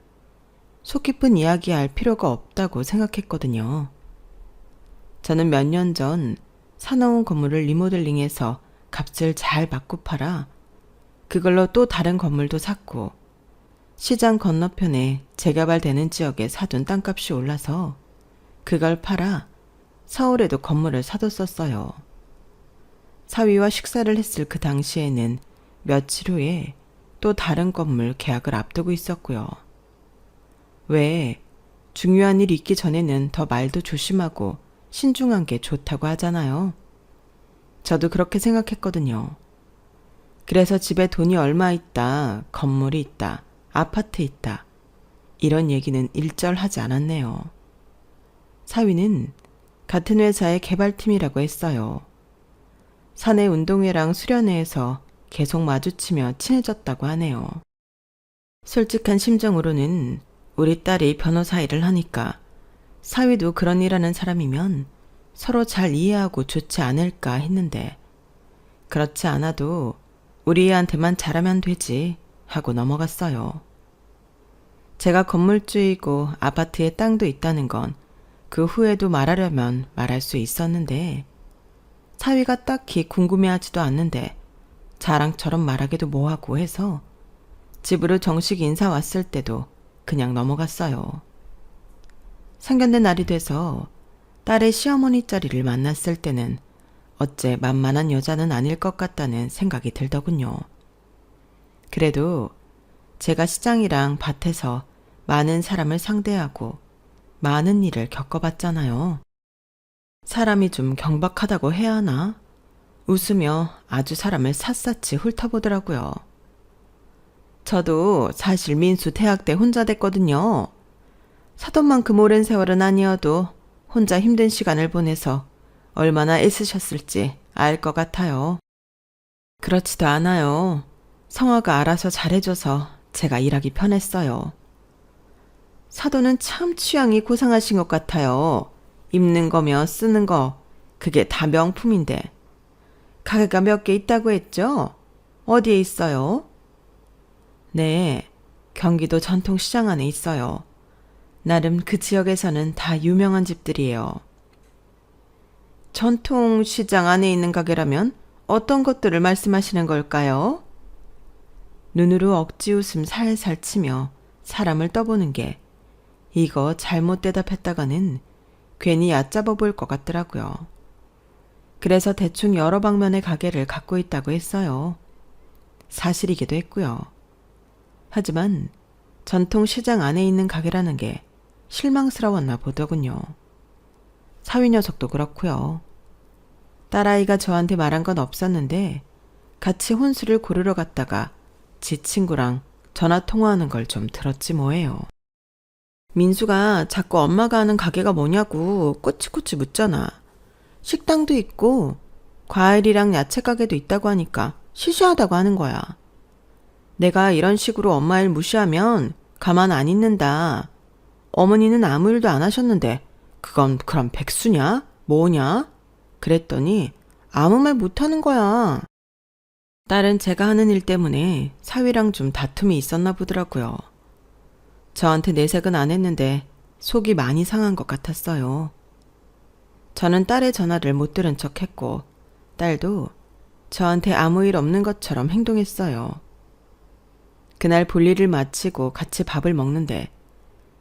속 깊은 이야기할 필요가 없다고 생각했거든요. 저는 몇 년 전 사놓은 건물을 리모델링해서 값을 잘 받고 팔아 그걸로 또 다른 건물도 샀고 시장 건너편에 재개발되는 지역에 사둔 땅값이 올라서 그걸 팔아 서울에도 건물을 사뒀었어요. 사위와 식사를 했을 그 당시에는 며칠 후에 또 다른 건물 계약을 앞두고 있었고요. 왜 중요한 일이 있기 전에는 더 말도 조심하고 신중한 게 좋다고 하잖아요. 저도 그렇게 생각했거든요. 그래서 집에 돈이 얼마 있다, 건물이 있다, 아파트 있다 이런 얘기는 일절 하지 않았네요. 사위는 같은 회사의 개발팀이라고 했어요. 사내 운동회랑 수련회에서 계속 마주치며 친해졌다고 하네요. 솔직한 심정으로는 우리 딸이 변호사 일을 하니까 사위도 그런 일 하는 사람이면 서로 잘 이해하고 좋지 않을까 했는데 그렇지 않아도 우리 애한테만 잘하면 되지 하고 넘어갔어요. 제가 건물주이고 아파트에 땅도 있다는 건 그 후에도 말하려면 말할 수 있었는데 사위가 딱히 궁금해하지도 않는데 자랑처럼 말하기도 뭐하고 해서 집으로 정식 인사 왔을 때도 그냥 넘어갔어요. 상견례 날이 돼서 딸의 시어머니 자리를 만났을 때는 어째 만만한 여자는 아닐 것 같다는 생각이 들더군요. 그래도 제가 시장이랑 밭에서 많은 사람을 상대하고 많은 일을 겪어봤잖아요. 사람이 좀 경박하다고 해야 하나? 웃으며 아주 사람을 샅샅이 훑어보더라고요. 저도 사실 민수 대학 때 혼자 됐거든요. 사돈 만큼 오랜 세월은 아니어도 혼자 힘든 시간을 보내서 얼마나 애쓰셨을지 알 것 같아요. 그렇지도 않아요. 성화가 알아서 잘해줘서 제가 일하기 편했어요. 사돈은 참 취향이 고상하신 것 같아요. 입는 거며 쓰는 거 그게 다 명품인데. 가게가 몇 개 있다고 했죠? 어디에 있어요? 네, 경기도 전통시장 안에 있어요. 나름 그 지역에서는 다 유명한 집들이에요. 전통시장 안에 있는 가게라면 어떤 것들을 말씀하시는 걸까요? 눈으로 억지 웃음 살살 치며 사람을 떠보는 게 이거 잘못 대답했다가는 괜히 얕잡아 보일 것 같더라고요. 그래서 대충 여러 방면의 가게를 갖고 있다고 했어요. 사실이기도 했고요. 하지만 전통시장 안에 있는 가게라는 게 실망스러웠나 보더군요. 사위 녀석도 그렇고요. 딸아이가 저한테 말한 건 없었는데 같이 혼수를 고르러 갔다가 지 친구랑 전화 통화하는 걸 좀 들었지 뭐예요. 민수가 자꾸 엄마가 하는 가게가 뭐냐고 꼬치꼬치 묻잖아. 식당도 있고 과일이랑 야채 가게도 있다고 하니까 시시하다고 하는 거야. 내가 이런 식으로 엄마 일 무시하면 가만 안 있는다. 어머니는 아무 일도 안 하셨는데 그건 그럼 백수냐? 뭐냐? 그랬더니 아무 말 못하는 거야. 딸은 제가 하는 일 때문에 사위랑 좀 다툼이 있었나 보더라고요. 저한테 내색은 안 했는데 속이 많이 상한 것 같았어요. 저는 딸의 전화를 못 들은 척 했고 딸도 저한테 아무 일 없는 것처럼 행동했어요. 그날 볼일을 마치고 같이 밥을 먹는데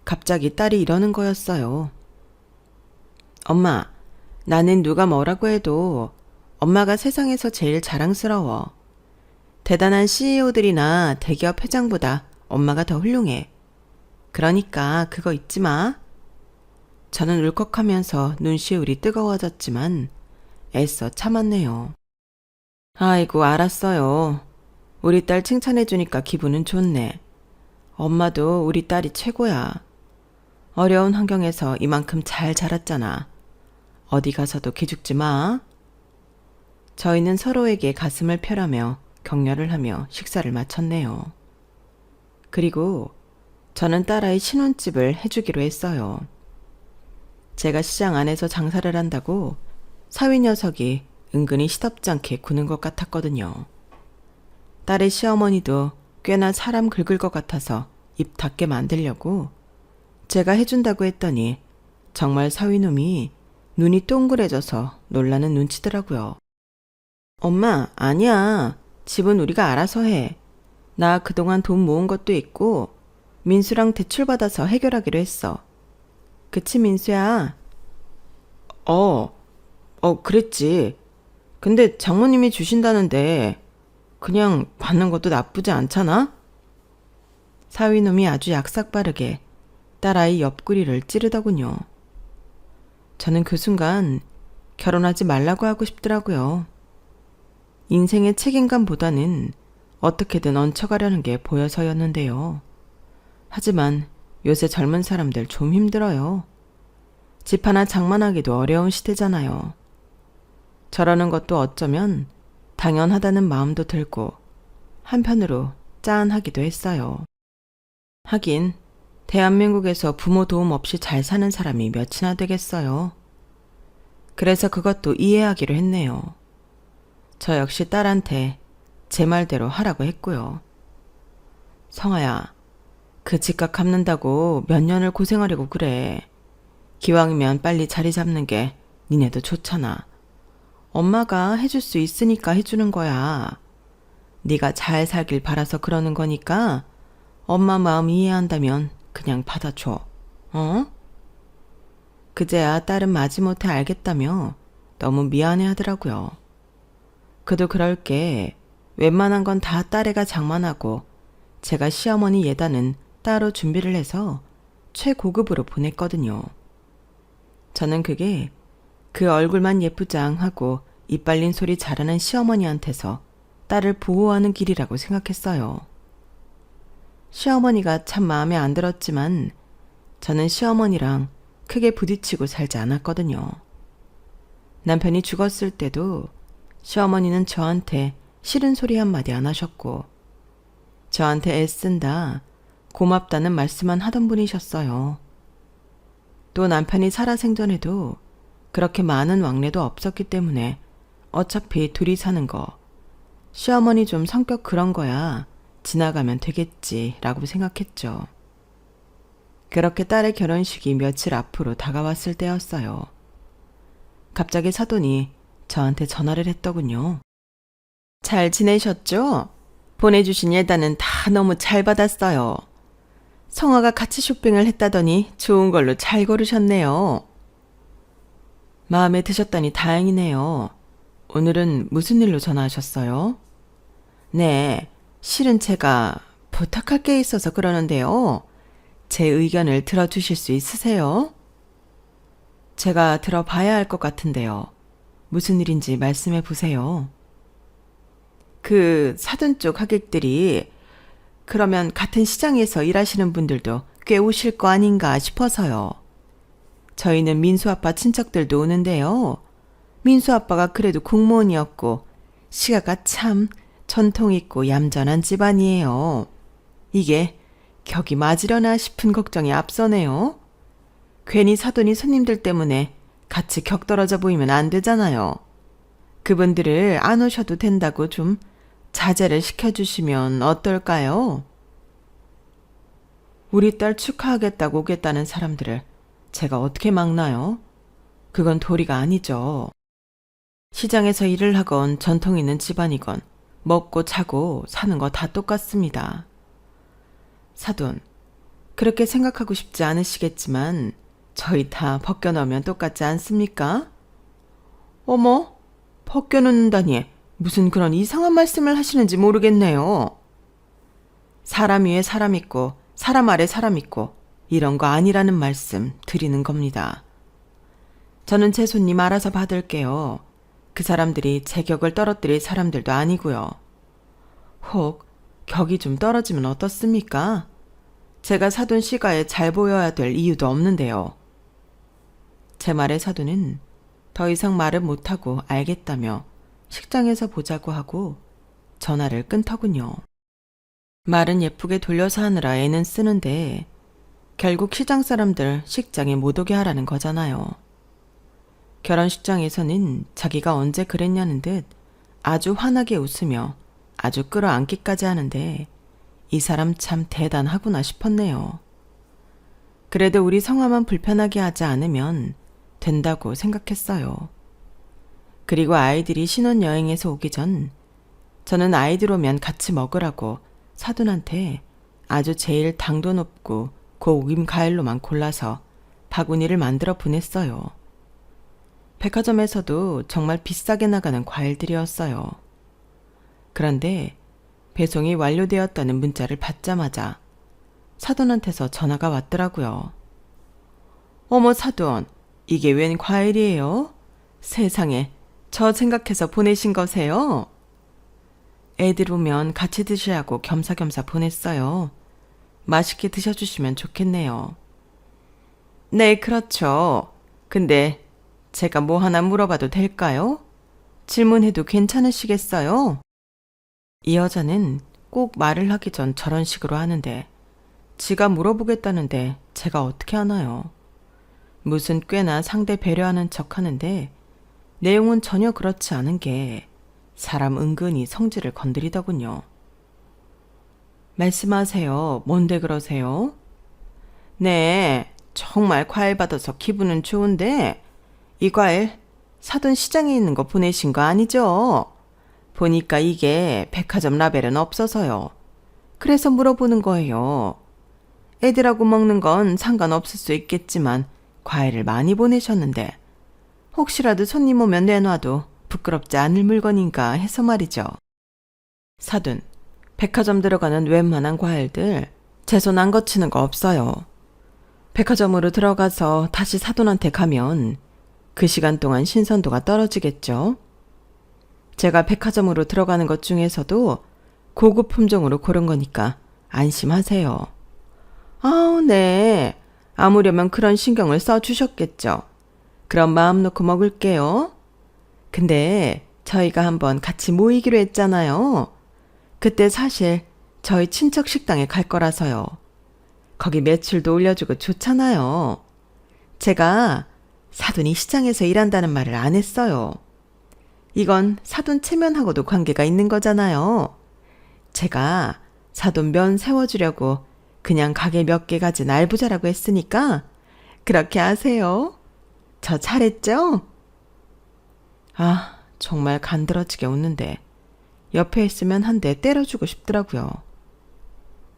갑자기 딸이 이러는 거였어요. 엄마, 나는 누가 뭐라고 해도 엄마가 세상에서 제일 자랑스러워. 대단한 CEO들이나 대기업 회장보다 엄마가 더 훌륭해. 그러니까 그거 잊지 마. 저는 울컥하면서 눈시울이 뜨거워졌지만 애써 참았네요. 아이고, 알았어요. 우리 딸 칭찬해주니까 기분은 좋네. 엄마도 우리 딸이 최고야. 어려운 환경에서 이만큼 잘 자랐잖아. 어디 가서도 기죽지 마. 저희는 서로에게 가슴을 펴라며 격려를 하며 식사를 마쳤네요. 그리고 저는 딸아이 신혼집을 해주기로 했어요. 제가 시장 안에서 장사를 한다고 사위 녀석이 은근히 시덥지 않게 구는 것 같았거든요. 딸의 시어머니도 꽤나 사람 긁을 것 같아서 입 닫게 만들려고 제가 해준다고 했더니 정말 사위놈이 눈이 동그래져서 놀라는 눈치더라고요. 엄마, 아니야. 집은 우리가 알아서 해. 나 그동안 돈 모은 것도 있고 민수랑 대출받아서 해결하기로 했어. 그치, 민수야? 그랬지. 근데 장모님이 주신다는데 그냥 받는 것도 나쁘지 않잖아? 사위놈이 아주 약삭빠르게 딸아이 옆구리를 찌르더군요. 저는 그 순간 결혼하지 말라고 하고 싶더라고요. 인생의 책임감보다는 어떻게든 얹혀가려는 게 보여서였는데요. 하지만 요새 젊은 사람들 좀 힘들어요. 집 하나 장만하기도 어려운 시대잖아요. 저러는 것도 어쩌면 당연하다는 마음도 들고 한편으로 짠하기도 했어요. 하긴 대한민국에서 부모 도움 없이 잘 사는 사람이 몇이나 되겠어요. 그래서 그것도 이해하기로 했네요. 저 역시 딸한테 제 말대로 하라고 했고요. 성아야, 그 집값 갚는다고 몇 년을 고생하려고 그래. 기왕이면 빨리 자리 잡는 게 니네도 좋잖아. 엄마가 해줄 수 있으니까 해주는 거야. 네가 잘 살길 바라서 그러는 거니까 엄마 마음 이해한다면 그냥 받아줘. 어? 그제야 딸은 마지못해 알겠다며 너무 미안해 하더라고요. 그도 그럴 게 웬만한 건 다 딸애가 장만하고 제가 시어머니 예단은 따로 준비를 해서 최고급으로 보냈거든요. 저는 그게 그 얼굴만 예쁘장하고 이빨린 소리 잘하는 시어머니한테서 딸을 보호하는 길이라고 생각했어요. 시어머니가 참 마음에 안 들었지만 저는 시어머니랑 크게 부딪히고 살지 않았거든요. 남편이 죽었을 때도 시어머니는 저한테 싫은 소리 한마디 안 하셨고 저한테 애쓴다, 고맙다는 말씀만 하던 분이셨어요. 또 남편이 살아생전에도 그렇게 많은 왕래도 없었기 때문에 어차피 둘이 사는 거 시어머니 좀 성격 그런 거야 지나가면 되겠지라고 생각했죠. 그렇게 딸의 결혼식이 며칠 앞으로 다가왔을 때였어요. 갑자기 사돈이 저한테 전화를 했더군요. 잘 지내셨죠? 보내주신 예단은 다 너무 잘 받았어요. 성화가 같이 쇼핑을 했다더니 좋은 걸로 잘 고르셨네요. 마음에 드셨다니 다행이네요. 오늘은 무슨 일로 전화하셨어요? 네, 실은 제가 부탁할 게 있어서 그러는데요. 제 의견을 들어주실 수 있으세요? 제가 들어봐야 할 것 같은데요. 무슨 일인지 말씀해 보세요. 그 사돈 쪽 하객들이 그러면 같은 시장에서 일하시는 분들도 꽤 오실 거 아닌가 싶어서요. 저희는 민수 아빠 친척들도 오는데요. 민수 아빠가 그래도 공무원이었고 시가가 참 전통 있고 얌전한 집안이에요. 이게 격이 맞으려나 싶은 걱정이 앞서네요. 괜히 사돈이 손님들 때문에 같이 격 떨어져 보이면 안 되잖아요. 그분들을 안 오셔도 된다고 좀 자제를 시켜주시면 어떨까요? 우리 딸 축하하겠다고 오겠다는 사람들을 제가 어떻게 막나요? 그건 도리가 아니죠. 시장에서 일을 하건 전통 있는 집안이건 먹고 자고 사는 거 다 똑같습니다. 사돈, 그렇게 생각하고 싶지 않으시겠지만 저희 다 벗겨놓으면 똑같지 않습니까? 어머, 벗겨놓는다니 무슨 그런 이상한 말씀을 하시는지 모르겠네요. 사람 위에 사람 있고 사람 아래 사람 있고 이런 거 아니라는 말씀 드리는 겁니다. 저는 제 손님 알아서 받을게요. 그 사람들이 제 격을 떨어뜨릴 사람들도 아니고요. 혹 격이 좀 떨어지면 어떻습니까? 제가 사돈 시가에 잘 보여야 될 이유도 없는데요. 제 말에 사돈은 더 이상 말을 못하고 알겠다며 식장에서 보자고 하고 전화를 끊더군요. 말은 예쁘게 돌려서 하느라 애는 쓰는데 결국 시장 사람들 식장에 못 오게 하라는 거잖아요. 결혼식장에서는 자기가 언제 그랬냐는 듯 아주 환하게 웃으며 아주 끌어안기까지 하는데 이 사람 참 대단하구나 싶었네요. 그래도 우리 성화만 불편하게 하지 않으면 된다고 생각했어요. 그리고 아이들이 신혼여행에서 오기 전 저는 아이들 오면 같이 먹으라고 사돈한테 아주 제일 당도 높고 고임 과일로만 골라서 바구니를 만들어 보냈어요. 백화점에서도 정말 비싸게 나가는 과일들이었어요. 그런데 배송이 완료되었다는 문자를 받자마자 사돈한테서 전화가 왔더라고요. 어머 사돈, 이게 웬 과일이에요? 세상에, 저 생각해서 보내신 거세요? 애들 오면 같이 드시라고 겸사겸사 보냈어요. 맛있게 드셔주시면 좋겠네요. 네, 그렇죠. 근데 제가 뭐 하나 물어봐도 될까요? 질문해도 괜찮으시겠어요? 이 여자는 꼭 말을 하기 전 저런 식으로 하는데 지가 물어보겠다는데 제가 어떻게 하나요? 무슨 꽤나 상대 배려하는 척 하는데 내용은 전혀 그렇지 않은 게 사람 은근히 성질을 건드리더군요. 말씀하세요. 뭔데 그러세요? 네, 정말 과일 받아서 기분은 좋은데 이 과일 사돈 시장에 있는 거 보내신 거 아니죠? 보니까 이게 백화점 라벨은 없어서요. 그래서 물어보는 거예요. 애들하고 먹는 건 상관없을 수 있겠지만 과일을 많이 보내셨는데 혹시라도 손님 오면 내놔도 부끄럽지 않을 물건인가 해서 말이죠. 사돈, 백화점 들어가는 웬만한 과일들 제 손 안 거치는 거 없어요. 백화점으로 들어가서 다시 사돈한테 가면 그 시간 동안 신선도가 떨어지겠죠. 제가 백화점으로 들어가는 것 중에서도 고급 품종으로 고른 거니까 안심하세요. 아우, 네. 아무려면 그런 신경을 써주셨겠죠. 그럼 마음 놓고 먹을게요. 근데 저희가 한번 같이 모이기로 했잖아요. 그때 사실 저희 친척 식당에 갈 거라서요. 거기 매출도 올려주고 좋잖아요. 제가 사돈이 시장에서 일한다는 말을 안 했어요. 이건 사돈 체면하고도 관계가 있는 거잖아요. 제가 사돈 면 세워주려고 그냥 가게 몇 개 가진 알부자라고 했으니까 그렇게 하세요. 저 잘했죠? 아, 정말 간드러지게 웃는데 옆에 있으면 한 대 때려주고 싶더라고요.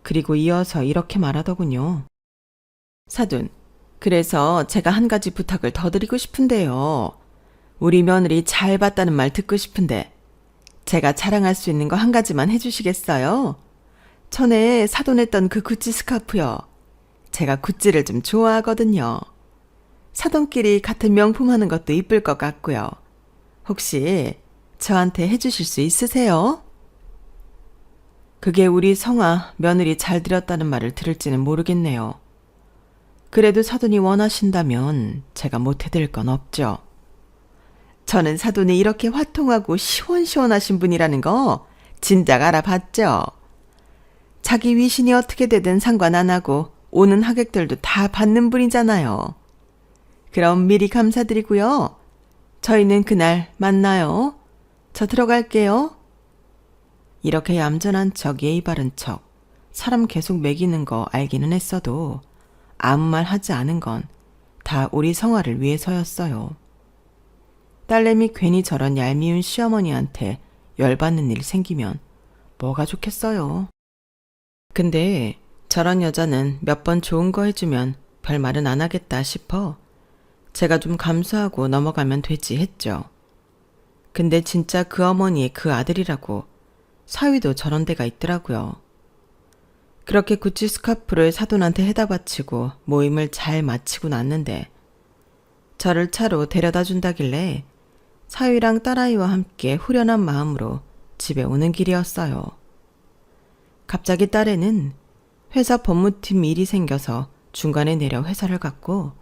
그리고 이어서 이렇게 말하더군요. 사돈, 그래서 제가 한 가지 부탁을 더 드리고 싶은데요. 우리 며느리 잘 봤다는 말 듣고 싶은데 제가 자랑할 수 있는 거 한 가지만 해주시겠어요? 전에 사돈했던 그 구찌 스카프요. 제가 구찌를 좀 좋아하거든요. 사돈끼리 같은 명품 하는 것도 이쁠 것 같고요. 혹시 저한테 해주실 수 있으세요? 그게 우리 성아 며느리 잘 들였다는 말을 들을지는 모르겠네요. 그래도 사돈이 원하신다면 제가 못해드릴 건 없죠. 저는 사돈이 이렇게 화통하고 시원시원하신 분이라는 거 진작 알아봤죠. 자기 위신이 어떻게 되든 상관 안 하고 오는 하객들도 다 받는 분이잖아요. 그럼 미리 감사드리고요. 저희는 그날 만나요. 저 들어갈게요. 이렇게 얌전한 척 예의 바른 척 사람 계속 매기는 거 알기는 했어도 아무 말 하지 않은 건 다 우리 성화를 위해서였어요. 딸내미 괜히 저런 얄미운 시어머니한테 열받는 일 생기면 뭐가 좋겠어요. 근데 저런 여자는 몇 번 좋은 거 해주면 별 말은 안 하겠다 싶어 제가 좀 감수하고 넘어가면 되지 했죠. 근데 진짜 그 어머니의 그 아들이라고 사위도 저런 데가 있더라고요. 그렇게 구찌 스카프를 사돈한테 해다 바치고 모임을 잘 마치고 났는데 저를 차로 데려다 준다길래 사위랑 딸아이와 함께 후련한 마음으로 집에 오는 길이었어요. 갑자기 딸애는 회사 법무팀 일이 생겨서 중간에 내려 회사를 갔고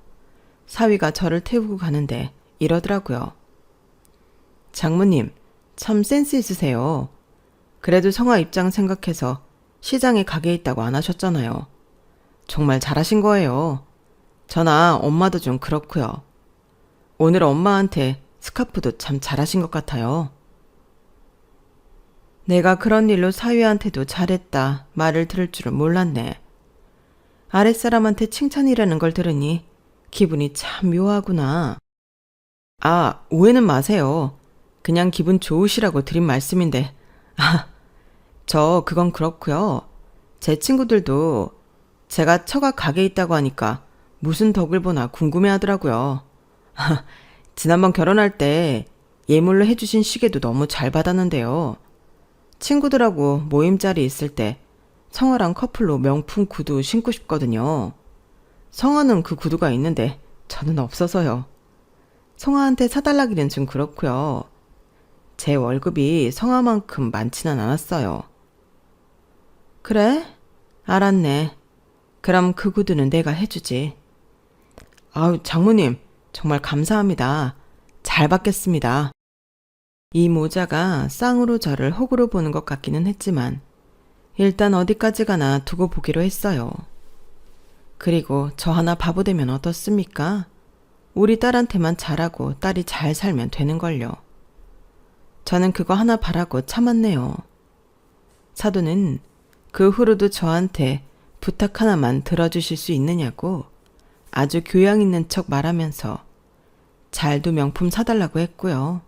사위가 저를 태우고 가는데 이러더라고요. 장모님, 참 센스 있으세요. 그래도 성화 입장 생각해서 시장에 가게 있다고 안 하셨잖아요. 정말 잘하신 거예요. 저나 엄마도 좀 그렇고요. 오늘 엄마한테 스카프도 참 잘하신 것 같아요. 내가 그런 일로 사위한테도 잘했다 말을 들을 줄은 몰랐네. 아랫사람한테 칭찬이라는 걸 들으니 기분이 참 묘하구나. 아, 오해는 마세요. 그냥 기분 좋으시라고 드린 말씀인데. 저 그건 그렇고요. 제 친구들도 제가 처가 가게 있다고 하니까 무슨 덕을 보나 궁금해하더라고요. 지난번 결혼할 때 예물로 해주신 시계도 너무 잘 받았는데요. 친구들하고 모임자리 있을 때 성화랑 커플로 명품 구두 신고 싶거든요. 성화는 그 구두가 있는데 저는 없어서요. 성화한테 사달라기는 좀 그렇고요. 제 월급이 성화만큼 많지는 않았어요. 그래? 알았네. 그럼 그 구두는 내가 해주지. 아유, 장모님, 정말 감사합니다. 잘 받겠습니다. 이 모자가 쌍으로 저를 호구로 보는 것 같기는 했지만 일단 어디까지 가나 두고 보기로 했어요. 그리고 저 하나 바보 되면 어떻습니까? 우리 딸한테만 잘하고 딸이 잘 살면 되는걸요. 저는 그거 하나 바라고 참았네요. 사돈은 그 후로도 저한테 부탁 하나만 들어주실 수 있느냐고 아주 교양 있는 척 말하면서 잘도 명품 사달라고 했고요.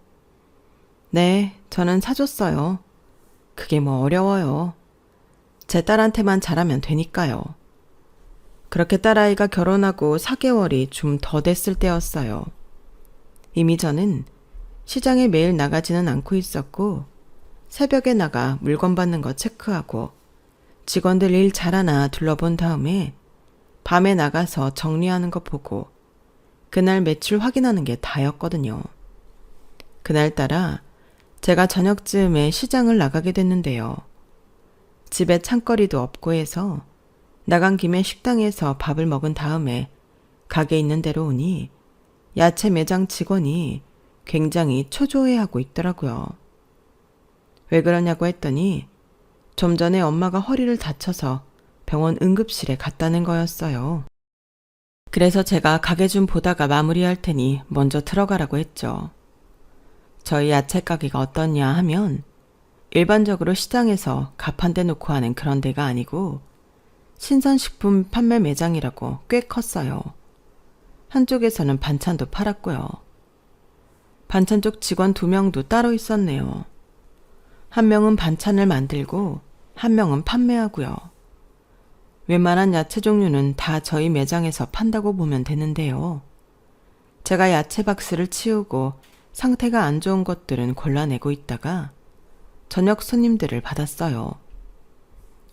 네, 저는 사줬어요. 그게 뭐 어려워요. 제 딸한테만 잘하면 되니까요. 그렇게 딸아이가 결혼하고 4개월이 좀 더 됐을 때였어요. 이미 저는 시장에 매일 나가지는 않고 있었고 새벽에 나가 물건 받는 거 체크하고 직원들 일 잘하나 둘러본 다음에 밤에 나가서 정리하는 거 보고 그날 매출 확인하는 게 다였거든요. 그날따라 제가 저녁쯤에 시장을 나가게 됐는데요. 집에 창거리도 없고 해서 나간 김에 식당에서 밥을 먹은 다음에 가게 있는 데로 오니 야채 매장 직원이 굉장히 초조해하고 있더라고요. 왜 그러냐고 했더니 좀 전에 엄마가 허리를 다쳐서 병원 응급실에 갔다는 거였어요. 그래서 제가 가게 좀 보다가 마무리할 테니 먼저 들어가라고 했죠. 저희 야채 가게가 어떻냐 하면 일반적으로 시장에서 가판대 놓고 하는 그런 데가 아니고 신선식품 판매 매장이라고 꽤 컸어요. 한쪽에서는 반찬도 팔았고요. 반찬 쪽 직원 2명도 따로 있었네요. 한 명은 반찬을 만들고 한 명은 판매하고요. 웬만한 야채 종류는 다 저희 매장에서 판다고 보면 되는데요. 제가 야채 박스를 치우고 상태가 안 좋은 것들은 골라내고 있다가 저녁 손님들을 받았어요.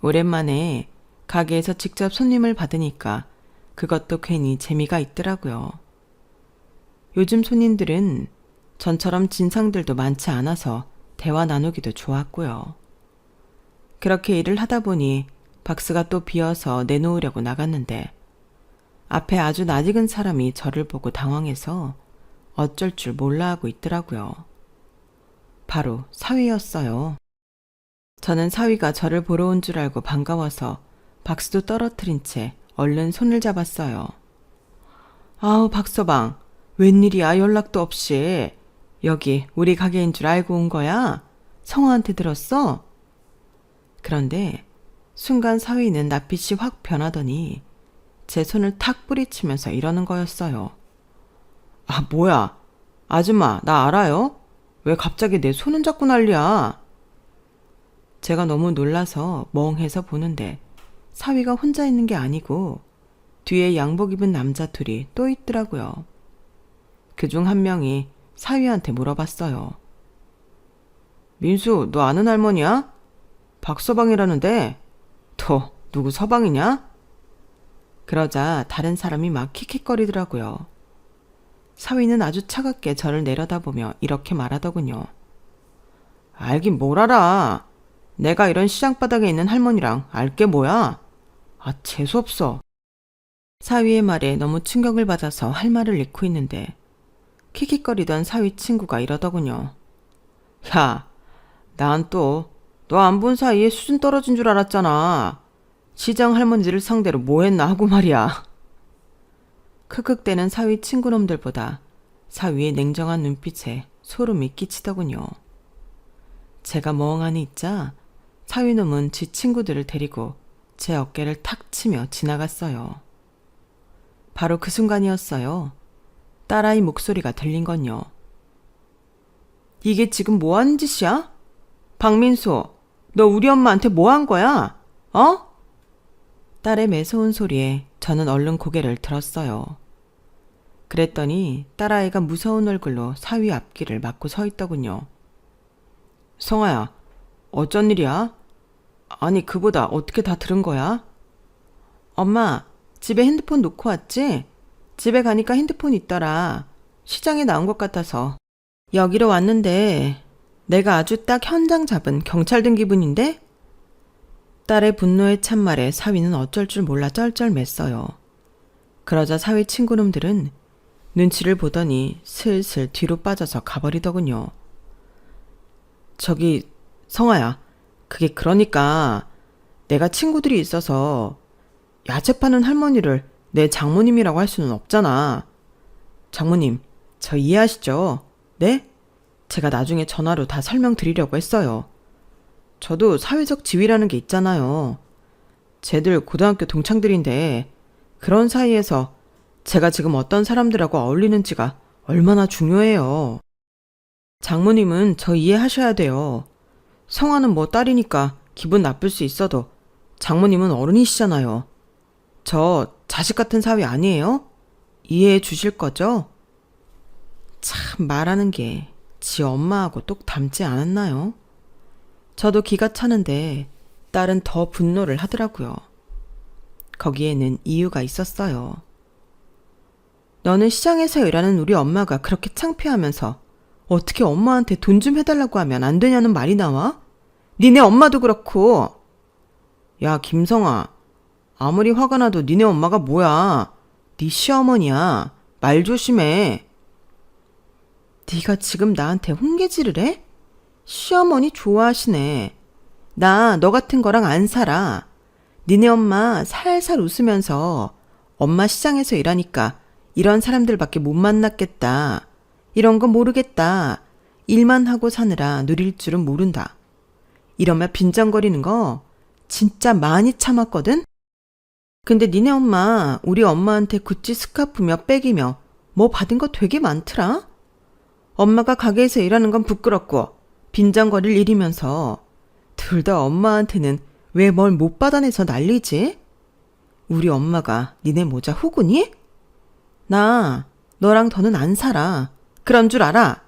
오랜만에 가게에서 직접 손님을 받으니까 그것도 괜히 재미가 있더라고요. 요즘 손님들은 전처럼 진상들도 많지 않아서 대화 나누기도 좋았고요. 그렇게 일을 하다 보니 박스가 또 비어서 내놓으려고 나갔는데 앞에 아주 낯익은 사람이 저를 보고 당황해서 어쩔 줄 몰라 하고 있더라고요. 바로 사위였어요. 저는 사위가 저를 보러 온 줄 알고 반가워서 박스도 떨어뜨린 채 얼른 손을 잡았어요. 아우, 박서방, 웬일이야, 연락도 없이. 여기 우리 가게인 줄 알고 온 거야? 성화한테 들었어? 그런데 순간 사위는 낯빛이 확 변하더니 제 손을 탁 뿌리치면서 이러는 거였어요. 아, 뭐야. 아줌마, 나 알아요? 왜 갑자기 내 손은 잡고 난리야? 제가 너무 놀라서 멍해서 보는데 사위가 혼자 있는 게 아니고 뒤에 양복 입은 남자 둘이 또 있더라고요. 그중 한 명이 사위한테 물어봤어요. 민수, 너 아는 할머니야? 박서방이라는데 너 누구 서방이냐? 그러자 다른 사람이 막 킥킥거리더라고요. 사위는 아주 차갑게 저를 내려다보며 이렇게 말하더군요. 알긴 뭘 알아. 내가 이런 시장바닥에 있는 할머니랑 알게 뭐야? 아, 재수없어. 사위의 말에 너무 충격을 받아서 할 말을 잃고 있는데 킥킥거리던 사위 친구가 이러더군요. 야, 난 또 너 안 본 사이에 수준 떨어진 줄 알았잖아. 시장 할머니들을 상대로 뭐 했나 하고 말이야. 크크대는 사위 친구놈들보다 사위의 냉정한 눈빛에 소름이 끼치더군요. 제가 멍하니 있자 사위놈은 지 친구들을 데리고 제 어깨를 탁 치며 지나갔어요. 바로 그 순간이었어요. 딸아이 목소리가 들린 건요. 이게 지금 뭐 하는 짓이야? 박민수, 너 우리 엄마한테 뭐 한 거야? 어? 딸의 매서운 소리에 저는 얼른 고개를 들었어요. 그랬더니 딸아이가 무서운 얼굴로 사위 앞길을 막고 서 있더군요. 성아야, 어쩐 일이야? 아니, 그보다 어떻게 다 들은 거야? 엄마, 집에 핸드폰 놓고 왔지? 집에 가니까 핸드폰 있더라. 시장에 나온 것 같아서 여기로 왔는데 내가 아주 딱 현장 잡은 경찰 든 기분인데? 딸의 분노의 찬말에 사위는 어쩔 줄 몰라 쩔쩔맸어요. 그러자 사위 친구놈들은 눈치를 보더니 슬슬 뒤로 빠져서 가버리더군요. 저기, 성아야, 그게 그러니까 내가 친구들이 있어서 야채 파는 할머니를 내 장모님이라고 할 수는 없잖아. 장모님, 저 이해하시죠? 네? 제가 나중에 전화로 다 설명드리려고 했어요. 저도 사회적 지위라는 게 있잖아요. 쟤들 고등학교 동창들인데 그런 사이에서 제가 지금 어떤 사람들하고 어울리는지가 얼마나 중요해요. 장모님은 저 이해하셔야 돼요. 성화는 뭐 딸이니까 기분 나쁠 수 있어도 장모님은 어른이시잖아요. 저 자식 같은 사위 아니에요? 이해해 주실 거죠? 참, 말하는 게 지 엄마하고 똑 닮지 않았나요? 저도 기가 차는데 딸은 더 분노를 하더라고요. 거기에는 이유가 있었어요. 너는 시장에서 일하는 우리 엄마가 그렇게 창피하면서 어떻게 엄마한테 돈 좀 해달라고 하면 안 되냐는 말이 나와? 니네 엄마도 그렇고. 야, 김성아, 아무리 화가 나도 니네 엄마가 뭐야? 네 시어머니야. 말 조심해. 네가 지금 나한테 훈계질을 해? 시어머니 좋아하시네. 나 너 같은 거랑 안 살아. 니네 엄마 살살 웃으면서 엄마 시장에서 일하니까 이런 사람들밖에 못 만났겠다. 이런 거 모르겠다. 일만 하고 사느라 누릴 줄은 모른다. 이러면 빈정거리는 거 진짜 많이 참았거든? 근데 니네 엄마 우리 엄마한테 구찌 스카프며 백이며 뭐 받은 거 되게 많더라? 엄마가 가게에서 일하는 건 부끄럽고 빈정거릴 일이면서 둘 다 엄마한테는 왜 뭘 못 받아내서 난리지? 우리 엄마가 니네 모자 후구니? 나 너랑 더는 안 살아. 그런 줄 알아?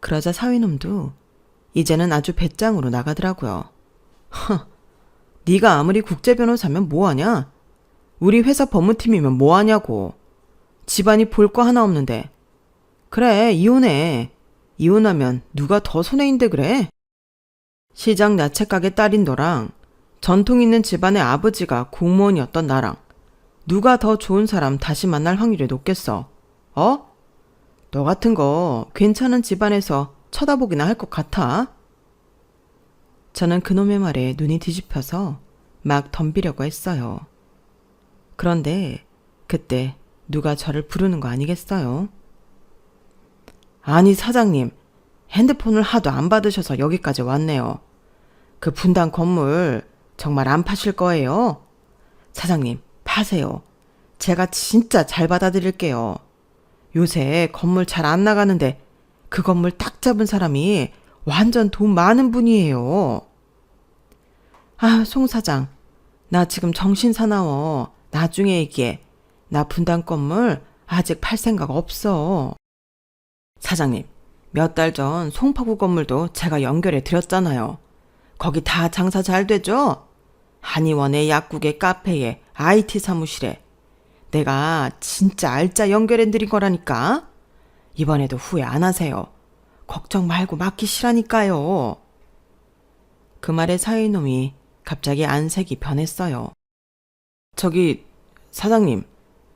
그러자 사위놈도 이제는 아주 배짱으로 나가더라고요. 허, 네가 아무리 국제변호사면 뭐하냐? 우리 회사 법무팀이면 뭐하냐고. 집안이 볼 거 하나 없는데. 그래, 이혼해. 이혼하면 누가 더 손해인데 그래? 시장 야채가게 딸인 너랑 전통 있는 집안의 아버지가 공무원이었던 나랑 누가 더 좋은 사람 다시 만날 확률이 높겠어? 어? 너 같은 거 괜찮은 집안에서 쳐다보기나 할 것 같아? 저는 그놈의 말에 눈이 뒤집혀서 막 덤비려고 했어요. 그런데 그때 누가 저를 부르는 거 아니겠어요? 아니 사장님, 핸드폰을 하도 안 받으셔서 여기까지 왔네요. 그 분당 건물 정말 안 파실 거예요? 사장님, 파세요. 제가 진짜 잘 받아드릴게요. 요새 건물 잘 안 나가는데 그 건물 딱 잡은 사람이 완전 돈 많은 분이에요. 아, 송 사장, 나 지금 정신 사나워. 나중에 얘기해. 나 분당 건물 아직 팔 생각 없어. 사장님, 몇 달 전 송파구 건물도 제가 연결해 드렸잖아요. 거기 다 장사 잘 되죠? 한의원에 약국에 카페에 IT 사무실에 내가 진짜 알짜 연결해 드린 거라니까. 이번에도 후회 안 하세요. 걱정 말고 맡기시라니까요. 그 말에 사위놈이 갑자기 안색이 변했어요. 저기 사장님,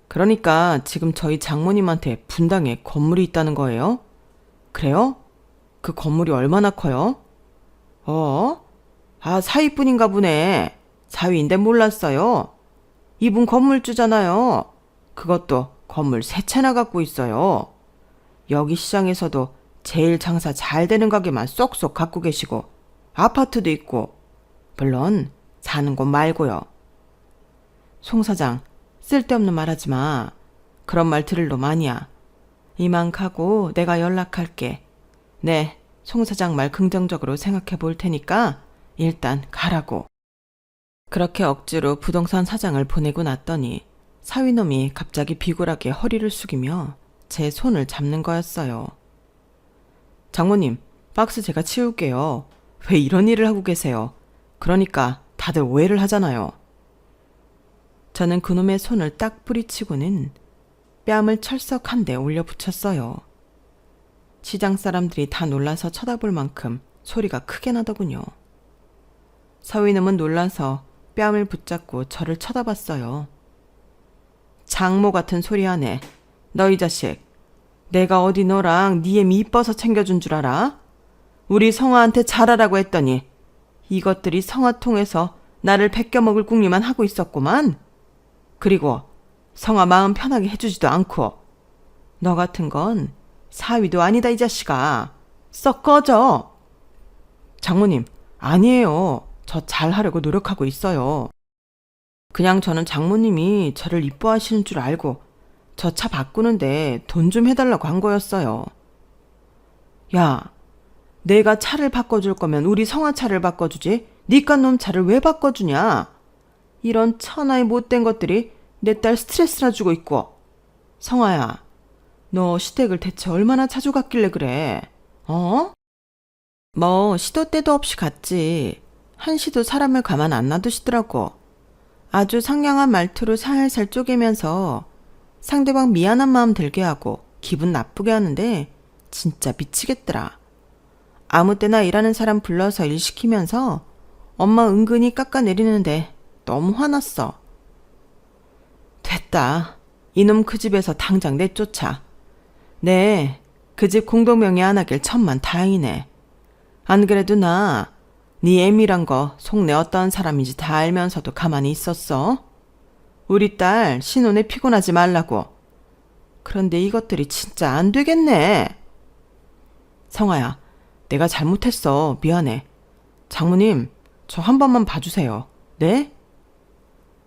그러니까 지금 저희 장모님한테 분당에 건물이 있다는 거예요? 그래요? 그 건물이 얼마나 커요? 아, 사위뿐인가 보네. 사위인데 몰랐어요. 이분 건물주잖아요. 그것도 건물 3채나 갖고 있어요. 여기 시장에서도 제일 장사 잘 되는 가게만 쏙쏙 갖고 계시고 아파트도 있고, 물론 사는 곳 말고요. 송 사장, 쓸데없는 말 하지 마. 그런 말 들을 놈 아니야. 이만 가고 내가 연락할게. 네, 송 사장 말 긍정적으로 생각해 볼 테니까 일단 가라고. 그렇게 억지로 부동산 사장을 보내고 났더니 사위놈이 갑자기 비굴하게 허리를 숙이며 제 손을 잡는 거였어요. 장모님, 박스 제가 치울게요. 왜 이런 일을 하고 계세요? 그러니까 다들 오해를 하잖아요. 저는 그놈의 손을 딱 뿌리치고는 뺨을 철썩 한 대 올려붙였어요. 시장 사람들이 다 놀라서 쳐다볼 만큼 소리가 크게 나더군요. 사위놈은 놀라서 뺨을 붙잡고 저를 쳐다봤어요. 장모 같은 소리 하네. 너 이 자식, 내가 어디 너랑 네 애미 이뻐서 챙겨준 줄 알아? 우리 성화한테 잘하라고 했더니 이것들이 성화 통해서 나를 베껴먹을 궁리만 하고 있었구만. 그리고 성화 마음 편하게 해주지도 않고. 너 같은 건 사위도 아니다 이 자식아. 썩 꺼져. 장모님, 아니에요. 저 잘하려고 노력하고 있어요. 그냥 저는 장모님이 저를 이뻐하시는 줄 알고 저 차 바꾸는데 돈 좀 해달라고 한 거였어요. 야, 내가 차를 바꿔줄 거면 우리 성화 차를 바꿔주지 니깟 놈 차를 왜 바꿔주냐. 이런 천하의 못된 것들이 내 딸 스트레스나 주고 있고. 성화야, 너 시댁을 대체 얼마나 자주 갔길래 그래? 뭐 시도 때도 없이 갔지. 한시도 사람을 가만 안 놔두시더라고. 아주 상냥한 말투로 살살 쪼개면서 상대방 미안한 마음 들게 하고 기분 나쁘게 하는데 진짜 미치겠더라. 아무 때나 일하는 사람 불러서 일 시키면서 엄마 은근히 깎아내리는데 너무 화났어. 됐다. 이놈 그 집에서 당장 내쫓아. 네, 그 집 공동명의 안 하길 천만 다행이네. 안 그래도 나 네 애미란 거 속내 어떤 사람인지 다 알면서도 가만히 있었어. 우리 딸 신혼에 피곤하지 말라고. 그런데 이것들이 진짜 안 되겠네. 성아야, 내가 잘못했어. 미안해. 장모님, 저 한 번만 봐주세요. 네?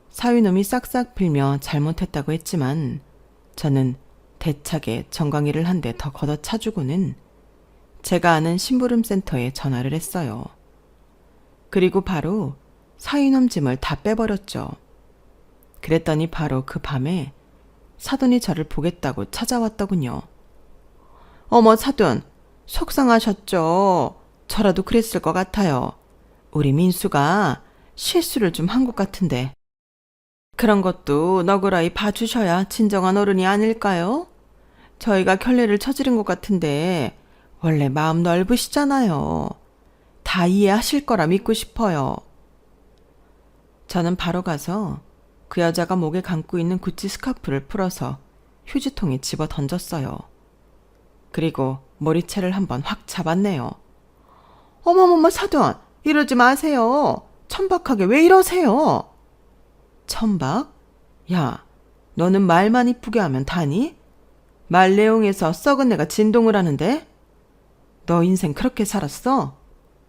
사위놈이 싹싹 빌며 잘못했다고 했지만 저는 대차게 정강이를 한 대 더 걷어차주고는 제가 아는 심부름센터에 전화를 했어요. 그리고 바로 사위놈 짐을 다 빼버렸죠. 그랬더니 바로 그 밤에 사돈이 저를 보겠다고 찾아왔더군요. 어머 사돈, 속상하셨죠? 저라도 그랬을 것 같아요. 우리 민수가 실수를 좀 한 것 같은데. 그런 것도 너그러이 봐주셔야 진정한 어른이 아닐까요? 저희가 결례를 저지른 것 같은데 원래 마음 넓으시잖아요. 다 이해하실 거라 믿고 싶어요. 저는 바로 가서 그 여자가 목에 감고 있는 구찌 스카프를 풀어서 휴지통에 집어 던졌어요. 그리고 머리채를 한번 확 잡았네요. 어머머머 사돈, 이러지 마세요. 천박하게 왜 이러세요? 천박? 야, 너는 말만 이쁘게 하면 다니? 말 내용에서 썩은 내가 진동을 하는데? 너 인생 그렇게 살았어?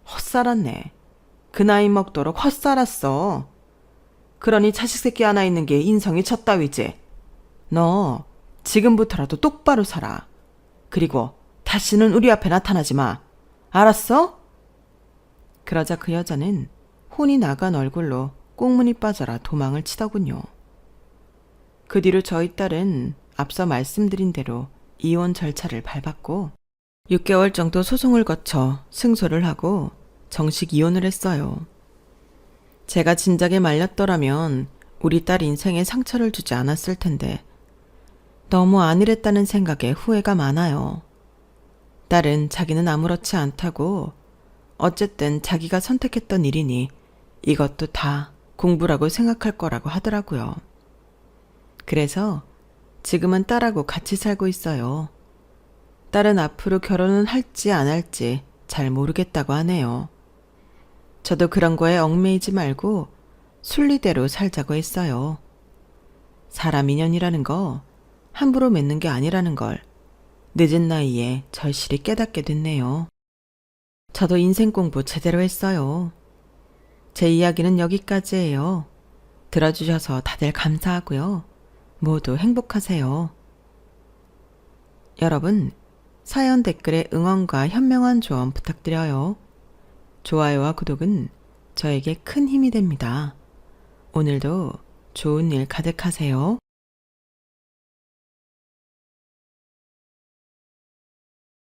헛살았네. 그 나이 먹도록 헛살았어. 그러니 자식 새끼 하나 있는 게 인성이 쳤다위지. 너 지금부터라도 똑바로 살아. 그리고 다시는 우리 앞에 나타나지 마. 알았어? 그러자 그 여자는 혼이 나간 얼굴로 꽁무니 빠져라 도망을 치더군요. 그 뒤로 저희 딸은 앞서 말씀드린 대로 이혼 절차를 밟았고 6개월 정도 소송을 거쳐 승소를 하고 정식 이혼을 했어요. 제가 진작에 말렸더라면 우리 딸 인생에 상처를 주지 않았을 텐데 너무 안일했다는 생각에 후회가 많아요. 딸은 자기는 아무렇지 않다고 어쨌든 자기가 선택했던 일이니 이것도 다 공부라고 생각할 거라고 하더라고요. 그래서 지금은 딸하고 같이 살고 있어요. 딸은 앞으로 결혼은 할지 안 할지 잘 모르겠다고 하네요. 저도 그런 거에 얽매이지 말고 순리대로 살자고 했어요. 사람 인연이라는 거 함부로 맺는 게 아니라는 걸 늦은 나이에 절실히 깨닫게 됐네요. 저도 인생 공부 제대로 했어요. 제 이야기는 여기까지예요. 들어주셔서 다들 감사하고요. 모두 행복하세요. 여러분, 사연 댓글에 응원과 현명한 조언 부탁드려요. 좋아요와 구독은 저에게 큰 힘이 됩니다. 오늘도 좋은 일 가득하세요.